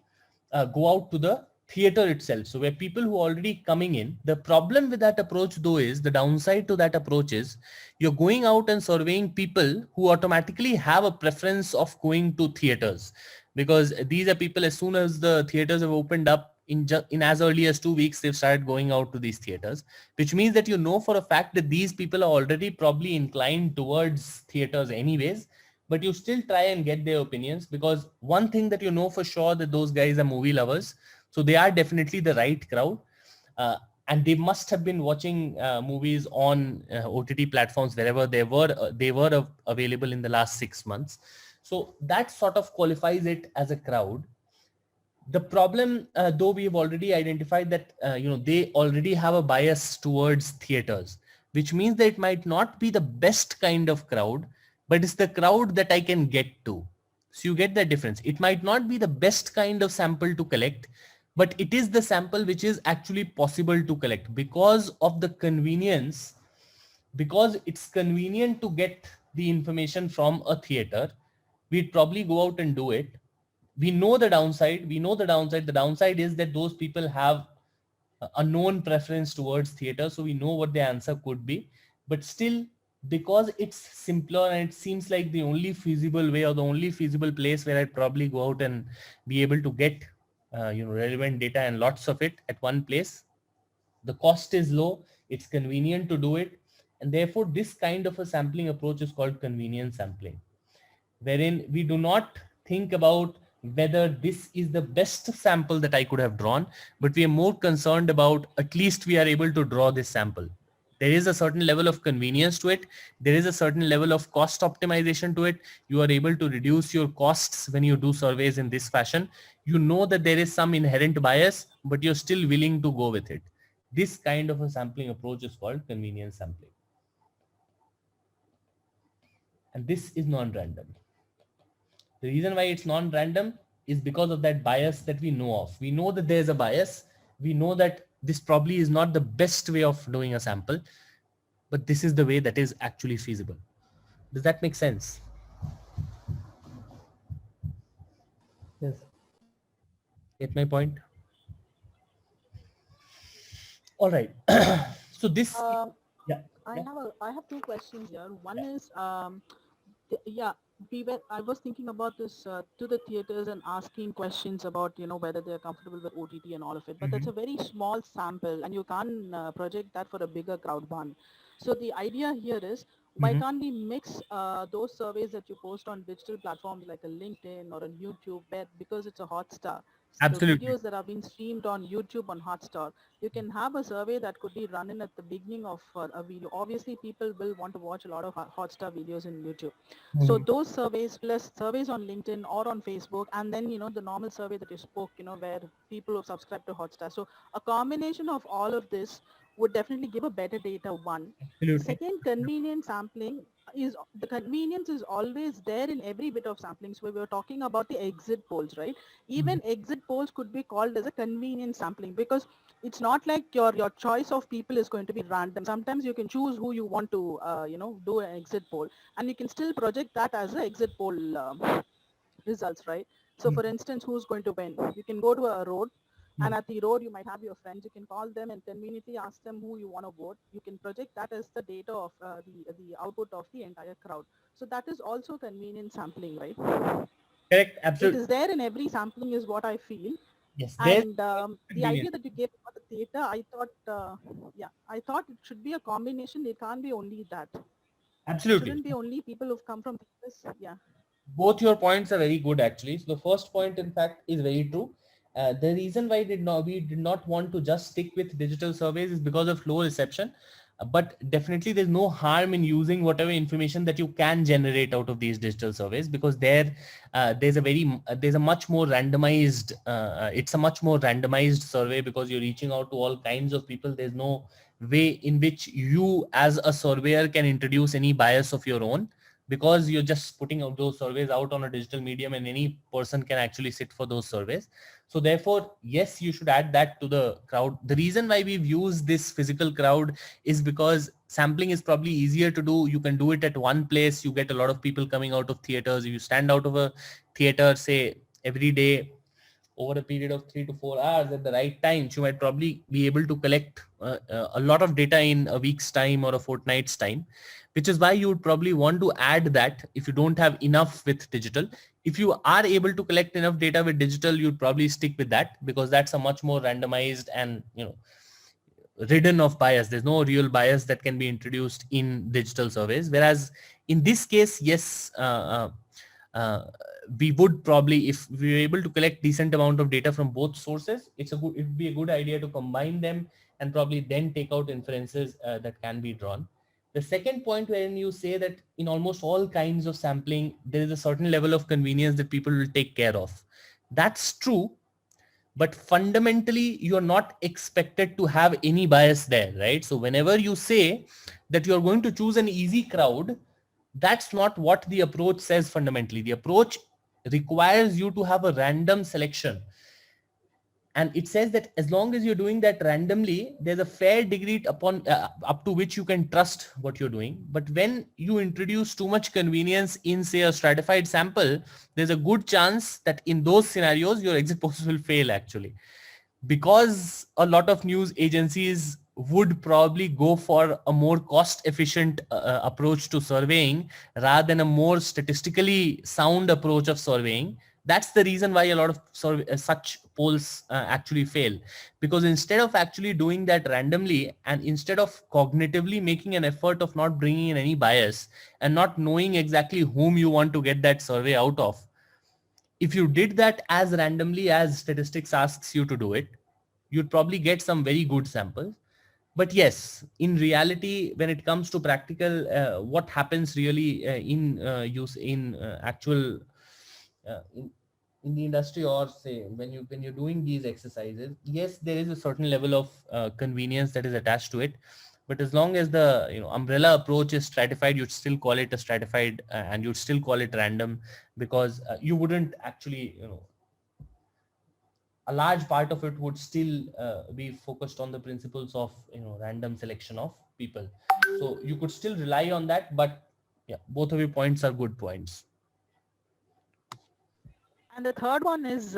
Speaker 1: go out to the theater itself. So where people who are already coming in, the problem with that approach though is, the downside to that approach is you're going out and surveying people who automatically have a preference of going to theaters, because these are people, as soon as the theaters have opened up, in as early as 2 weeks, they've started going out to these theaters, which means that for a fact that these people are already probably inclined towards theaters anyways, but you still try and get their opinions, because one thing that for sure, that those guys are movie lovers. So they are definitely the right crowd. And they must have been watching movies on OTT platforms wherever they were available in the last 6 months. So that sort of qualifies it as a crowd. The problem, though, we've already identified that, they already have a bias towards theaters, which means that it might not be the best kind of crowd, but it's the crowd that I can get to. So you get the difference. It might not be the best kind of sample to collect, but it is the sample which is actually possible to collect because of the convenience, because it's convenient to get the information from a theater. We'd probably go out and do it. We know the downside. The downside is that those people have a known preference towards theater. So we know what the answer could be, but still, because it's simpler and it seems like the only feasible way or the only feasible place where I'd probably go out and be able to get relevant data and lots of it at one place. The cost is low, it's convenient to do it, and therefore this kind of a sampling approach is called convenience sampling, wherein we do not think about whether this is the best sample that I could have drawn, but we are more concerned about at least we are able to draw this sample. There is a certain level of convenience to it. There is a certain level of cost optimization to it. You are able to reduce your costs when you do surveys in this fashion. You know that there is some inherent bias, but you're still willing to go with it. This kind of a sampling approach is called convenience sampling. And this is non-random. The reason why it's non-random is because of that bias that we know of. We know that there's a bias. We know that this probably is not the best way of doing a sample, but this is the way that is actually feasible. Does that make sense?
Speaker 2: Yes.
Speaker 1: Get my point? All right. So this, yeah.
Speaker 6: I have two questions here. One is, I was thinking about this to the theaters and asking questions about, whether they're comfortable with OTT and all of it, but that's a very small sample and you can't project that for a bigger crowd one. So the idea here is, why can't we mix those surveys that you post on digital platforms like a LinkedIn or a YouTube, where because it's a Hotstar,
Speaker 1: Absolutely.
Speaker 6: the videos that have been streamed on YouTube on Hotstar, you can have a survey that could be running at the beginning of a video. Obviously, people will want to watch a lot of Hotstar videos in YouTube. So those surveys plus surveys on LinkedIn or on Facebook, and then, the normal survey that you spoke, where people who subscribe to Hotstar. So a combination of all of this would definitely give a better data one.
Speaker 1: Absolutely.
Speaker 6: Second, convenience sampling is, the convenience is always there in every bit of sampling. So we were talking about the exit polls, right? Even exit polls could be called as a convenience sampling, because it's not like your choice of people is going to be random. Sometimes you can choose who you want to do an exit poll, and you can still project that as an exit poll results, right? So for instance, who's going to win? You can go to a road, and at the road, you might have your friends. You can call them and conveniently ask them who you want to vote. You can project that as the data of the output of the entire crowd. So that is also convenience sampling, right?
Speaker 1: Correct.
Speaker 6: It
Speaker 1: Absolutely.
Speaker 6: is there in every sampling is what I feel.
Speaker 1: Yes.
Speaker 6: And the idea that you gave about the data, I thought it should be a combination. It can't be only that.
Speaker 1: Absolutely.
Speaker 6: It shouldn't be only people who've come from this. Yeah.
Speaker 1: Both your points are very good, actually. So the first point, in fact, is very true. The reason why we did not want to just stick with digital surveys is because of low reception. But definitely there's no harm in using whatever information that you can generate out of these digital surveys, because there's a much more randomized, it's a much more randomized survey, because you're reaching out to all kinds of people. There's no way in which you as a surveyor can introduce any bias of your own, because you're just putting out those surveys out on a digital medium and any person can actually sit for those surveys. So therefore, yes, you should add that to the crowd. The reason why we've used this physical crowd is because sampling is probably easier to do. You can do it at one place. You get a lot of people coming out of theaters. If you stand out of a theater, say every day over a period of 3 to 4 hours at the right times, you might probably be able to collect a lot of data in a week's time or a fortnight's time, which is why you would probably want to add that if you don't have enough with digital. If you are able to collect enough data with digital, you'd probably stick with that, because that's a much more randomized and, ridden of bias. There's no real bias that can be introduced in digital surveys. Whereas in this case, yes, we would probably, if we were able to collect decent amount of data from both sources, it would be a good idea to combine them and probably then take out inferences that can be drawn. The second point, wherein you say that in almost all kinds of sampling, there is a certain level of convenience that people will take care of. That's true, but fundamentally you are not expected to have any bias there, right? So whenever you say that you're going to choose an easy crowd, that's not what the approach says fundamentally. The approach requires you to have a random selection. And it says that as long as you're doing that randomly, there's a fair degree up to which you can trust what you're doing. But when you introduce too much convenience in, say, a stratified sample, there's a good chance that in those scenarios, your exit polls will fail, actually. Because a lot of news agencies would probably go for a more cost-efficient approach to surveying rather than a more statistically sound approach of surveying. That's the reason why a lot of such polls actually fail, because instead of actually doing that randomly and instead of cognitively making an effort of not bringing in any bias and not knowing exactly whom you want to get that survey out of, if you did that as randomly as statistics asks you to do it, you'd probably get some very good samples. But yes, in reality, when it comes to practical, what happens really in use in actual in the industry, or say when you're doing these exercises, yes, there is a certain level of convenience that is attached to it. But as long as the umbrella approach is stratified, you'd still call it a stratified and you'd still call it random, because you wouldn't actually a large part of it would still be focused on the principles of random selection of people. So you could still rely on that, but yeah, both of your points are good points.
Speaker 6: And the third one is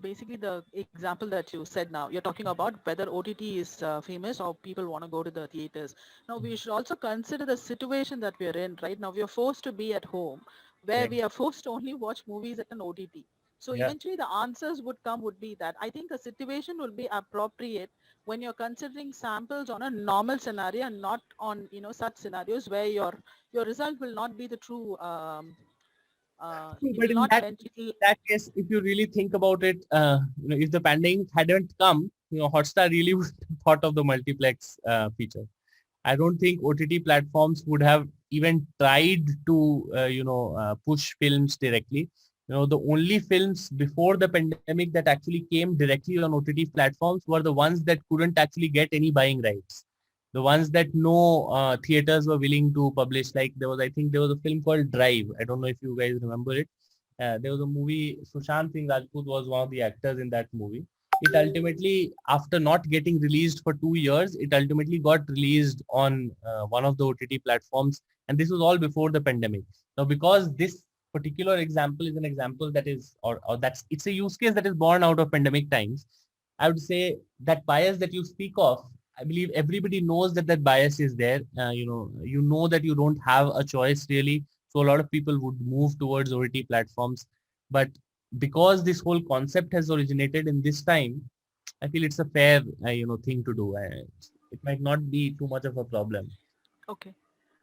Speaker 6: basically the example that you said now. You're talking about whether OTT is famous or people want to go to the theaters. Now, we should also consider the situation that we're in right now. We are forced to be at home, where we are forced to only watch movies at an OTT. So eventually the answers would be that. I think the situation will be appropriate when you're considering samples on a normal scenario and not on, such scenarios where your result will not be the true
Speaker 1: But in that case, if you really think about it, if the pandemic hadn't come, Hotstar really would have thought of the multiplex feature. I don't think OTT platforms would have even tried to, push films directly. The only films before the pandemic that actually came directly on OTT platforms were the ones that couldn't actually get any buying rights. The ones that no theaters were willing to publish. Like there was a film called Drive. I don't know if you guys remember it. There was a movie, Sushant Singh Rajput was one of the actors in that movie. It ultimately, after not getting released for 2 years, it ultimately got released on one of the OTT platforms. And this was all before the pandemic. Now, because this particular example is an example that is, or it's a use case that is born out of pandemic times, I would say that bias that you speak of, I believe everybody knows that bias is there. You know that you don't have a choice really. So a lot of people would move towards OTT platforms. But because this whole concept has originated in this time, I feel it's a fair, thing to do. It might not be too much of a problem.
Speaker 6: Okay.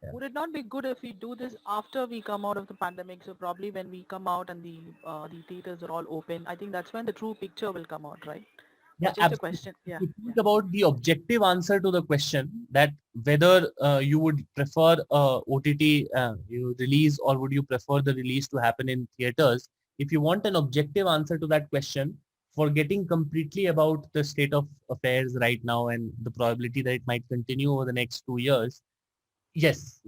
Speaker 6: Yeah. Would it not be good if we do this after we come out of the pandemic? So probably when we come out and the theaters are all open, I think that's when the true picture will come out, right?
Speaker 1: Yeah,
Speaker 6: just a question. Yeah.
Speaker 1: Think about the objective answer to the question that whether you would prefer OTT release or would you prefer the release to happen in theaters. If you want an objective answer to that question, forgetting completely about the state of affairs right now and the probability that it might continue over the next 2 years, yes,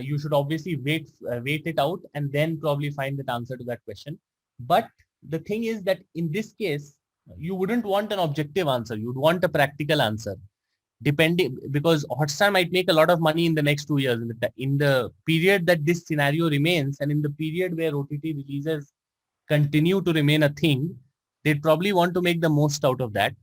Speaker 1: you should obviously wait it out and then probably find that answer to that question. But the thing is that in this case, you wouldn't want an objective answer. You'd want a practical answer, because Hotstar might make a lot of money in the next 2 years. In the period that this scenario remains, and in the period where OTT releases continue to remain a thing, they'd probably want to make the most out of that.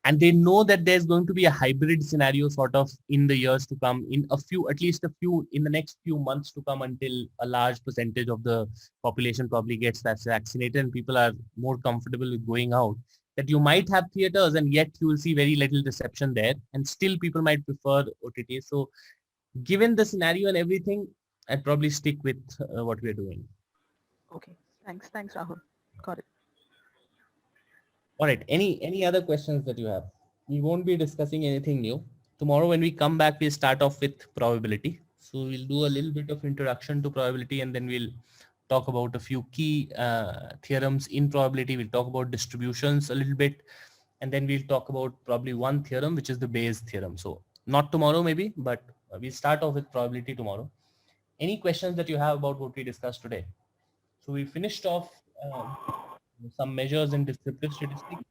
Speaker 1: And they know that there's going to be a hybrid scenario sort of in the years to come, in the next few months to come, until a large percentage of the population probably gets vaccinated and people are more comfortable with going out, that you might have theaters and yet you will see very little reception there, and still people might prefer OTT. So given the scenario and everything, I'd probably stick with what we're doing.
Speaker 6: Okay. Thanks, Rahul. Got it.
Speaker 1: All right. Any other questions that you have? We won't be discussing anything new. Tomorrow when we come back, we'll start off with probability. So we'll do a little bit of introduction to probability, and then we'll talk about a few key theorems in probability. We'll talk about distributions a little bit, and then we'll talk about probably one theorem, which is the Bayes theorem. So not tomorrow maybe, but we'll start off with probability tomorrow. Any questions that you have about what we discussed today? So we finished off some measures in descriptive statistics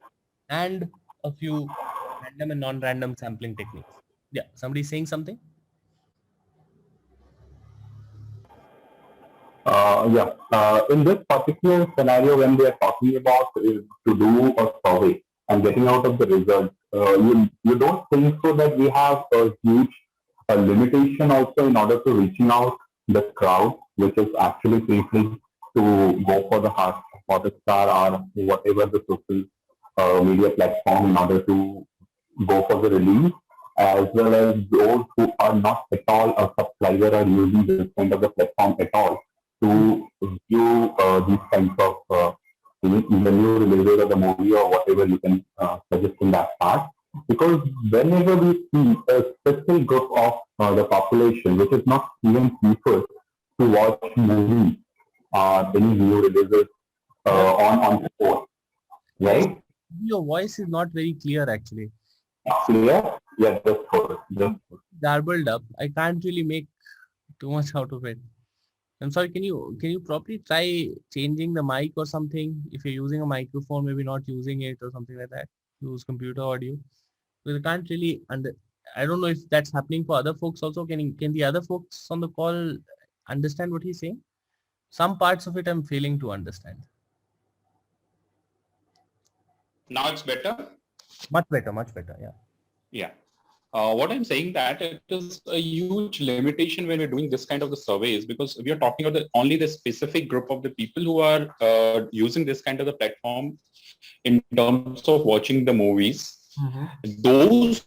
Speaker 1: and a few random and non-random sampling techniques. Yeah, somebody saying something?
Speaker 8: In this particular scenario, when we are talking about to do a survey and getting out of the results, you don't think so that we have a huge limitation also in order to reaching out the crowd, which is actually simply to go for the Hotstar or whatever the social media platform in order to go for the release, as well as those who are not at all a subscriber or using this kind of the platform at all to view these kinds of in the new releases of the movie or whatever you can suggest in that part. Because whenever we see a specific group of the population which is not even preferred to watch movies or any new releases on the phone, right?
Speaker 1: Your voice is not very clear actually.
Speaker 8: Clear? Yeah, just hold it.
Speaker 1: Garbled up. I can't really make too much out of it. I'm sorry, can you probably try changing the mic or something? If you're using a microphone, maybe not using it or something like that. Use computer audio. Because I can't really I don't know if that's happening for other folks also. Can the other folks on the call understand what he's saying? Some parts of it I'm failing to understand.
Speaker 5: Now it's better?
Speaker 1: Much better, yeah.
Speaker 5: Yeah. What I'm saying that it is a huge limitation when we're doing this kind of the surveys, because we are talking about only the specific group of the people who are using this kind of the platform in terms of watching the movies. Those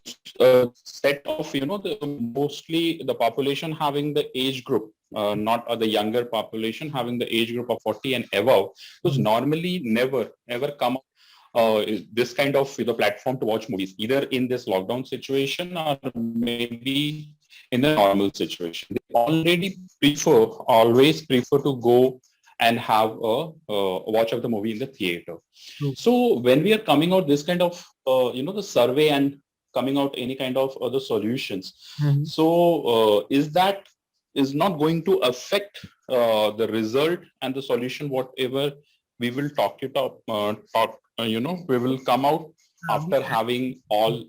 Speaker 5: set of, mostly the population having the age group, not the younger population having the age group of 40 and above, those normally never ever come this kind of platform to watch movies, either in this lockdown situation or maybe in the normal situation. They always prefer to go and have a watch of the movie in the theater. So when we are coming out this kind of the survey and coming out any kind of other solutions, so is not going to affect the result and the solution whatever we will we will come out after having all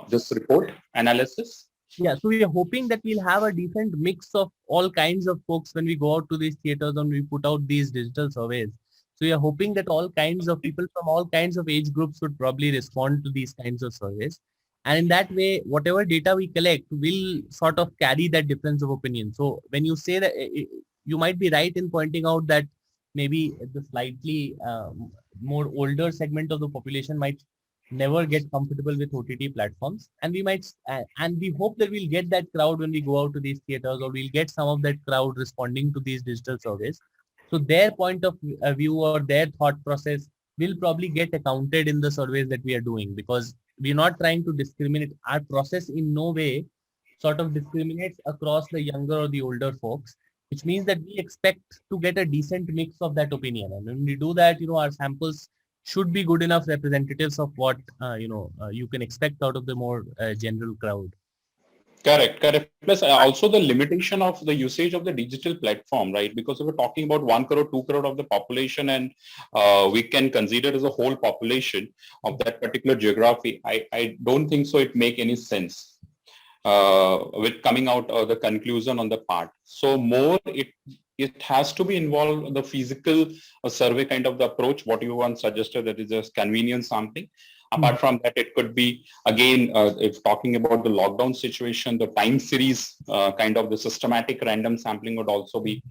Speaker 5: this report analysis.
Speaker 1: Yeah, so we are hoping that we'll have a decent mix of all kinds of folks when we go out to these theaters and we put out these digital surveys. So we are hoping that all kinds of people from all kinds of age groups would probably respond to these kinds of surveys. And in that way, whatever data we collect will sort of carry that difference of opinion. So when you say that, you might be right in pointing out that maybe the slightly more older segment of the population might never get comfortable with OTT platforms, and we might and we hope that we'll get that crowd when we go out to these theaters, or we'll get some of that crowd responding to these digital surveys. So their point of view or their thought process will probably get accounted in the surveys that we are doing, because we're not trying to discriminate. Our process in no way sort of discriminates across the younger or the older folks, which means that we expect to get a decent mix of that opinion. And when we do that, our samples should be good enough representatives of what you can expect out of the more general crowd.
Speaker 5: Correct. Plus also the limitation of the usage of the digital platform, right? Because we're talking about 1 crore, 2 crore of the population, and we can consider as a whole population of that particular geography. I don't think so it make any sense with coming out the conclusion on the part. So more it has to be involved the physical survey kind of the approach, what you once suggested, that is just convenience sampling. Apart from that, it could be, again, if talking about the lockdown situation, the time series kind of the systematic random sampling would also be,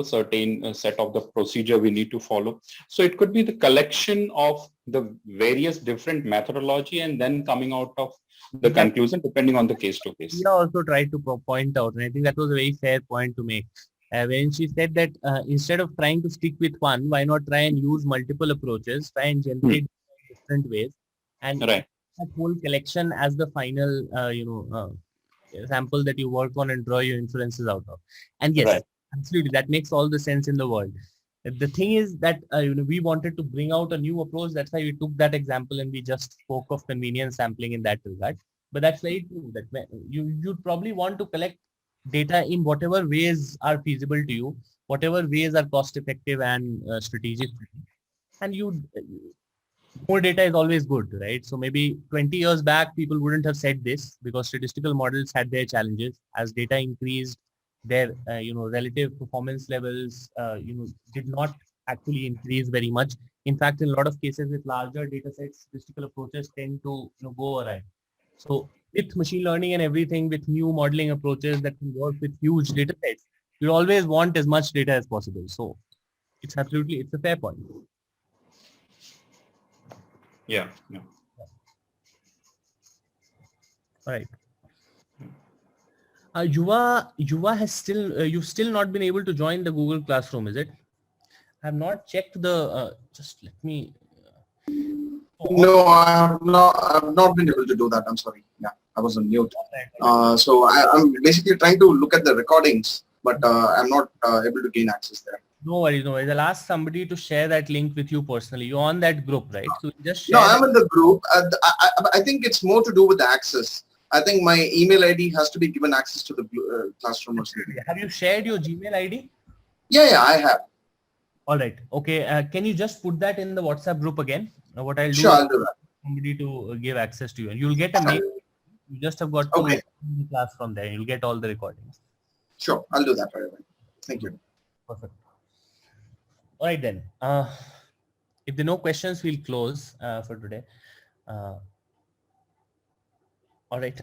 Speaker 5: certain set of the procedure we need to follow. So it could be the collection of the various different methodology and then coming out of the conclusion depending on the case to case.
Speaker 1: We also tried to point out, and I think that was a very fair point to make. When she said that instead of trying to stick with one, why not try and use multiple approaches, try and generate different ways, and that whole collection as the final, sample that you work on and draw your inferences out of. And yes, absolutely, that makes all the sense in the world. The thing is that we wanted to bring out a new approach. That's why we took that example and we just spoke of convenience sampling in that regard. But that's very true. That you'd probably want to collect data in whatever ways are feasible to you, whatever ways are cost effective and strategic. And more data is always good, right? So maybe 20 years back, people wouldn't have said this because statistical models had their challenges. As data increased, their relative performance levels did not actually increase very much. In fact, in a lot of cases with larger data sets, statistical approaches tend to go awry. So with machine learning and everything, with new modeling approaches that can work with huge data sets, you always want as much data as possible. So it's a fair point.
Speaker 5: Yeah.
Speaker 1: All right. Yuva has you've still not been able to join the Google Classroom, is it? have not checked the, just let me.
Speaker 10: No, I've not been able to do that. I'm sorry. Yeah, I was on mute. So I'm basically trying to look at the recordings, but I'm not able to gain access there.
Speaker 1: No worries, no worries. I'll ask somebody to share that link with you personally. You're on that group, right? So just share.
Speaker 10: No, I'm in the group. I think it's more to do with the access. I think my email ID has to be given access to the classroom or something.
Speaker 1: Have you shared your Gmail ID?
Speaker 10: Yeah, I have.
Speaker 1: All right. Okay. Can you just put that in the WhatsApp group again? What I'll do,
Speaker 10: Sure, I'll do that.
Speaker 1: Somebody to give access to you, and you'll get a mail. You just have got to
Speaker 10: Okay.
Speaker 1: the class from there. You'll get all the recordings.
Speaker 10: Sure, I'll do that right away. Thank you.
Speaker 1: Perfect. All right then. If there are no questions, we'll close for today. All right.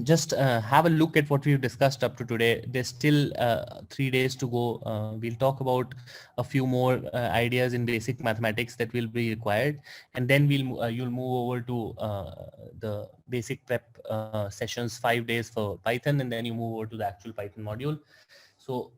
Speaker 1: Just have a look at what we've discussed up to today. There's still 3 days to go. We'll talk about a few more ideas in basic mathematics that will be required, and then you'll move over to the basic prep sessions, 5 days for Python, and then you move over to the actual Python module. So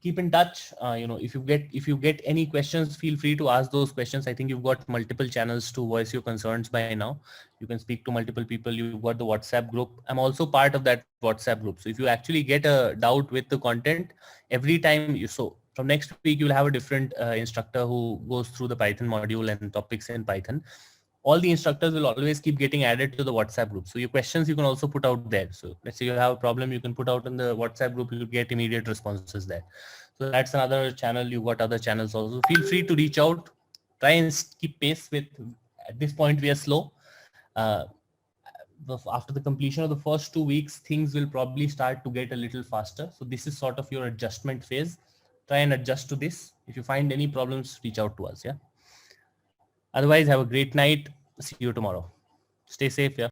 Speaker 1: keep in touch. If you get any questions, feel free to ask those questions. I think you've got multiple channels to voice your concerns by now. You can speak to multiple people. You've got the WhatsApp group. I'm also part of that WhatsApp group. So if you actually get a doubt with the content, every time from next week, you'll have a different instructor who goes through the Python module and topics in Python. All the instructors will always keep getting added to the WhatsApp group. So your questions you can also put out there. So let's say you have a problem, you can put out in the WhatsApp group, you'll get immediate responses there. So that's another channel. You've got other channels also. Feel free to reach out, try and keep pace with, at this point we are slow. After the completion of the first 2 weeks, things will probably start to get a little faster. So this is sort of your adjustment phase. Try and adjust to this. If you find any problems, reach out to us. Yeah. Otherwise, have a great night. See you tomorrow. Stay safe. Yeah.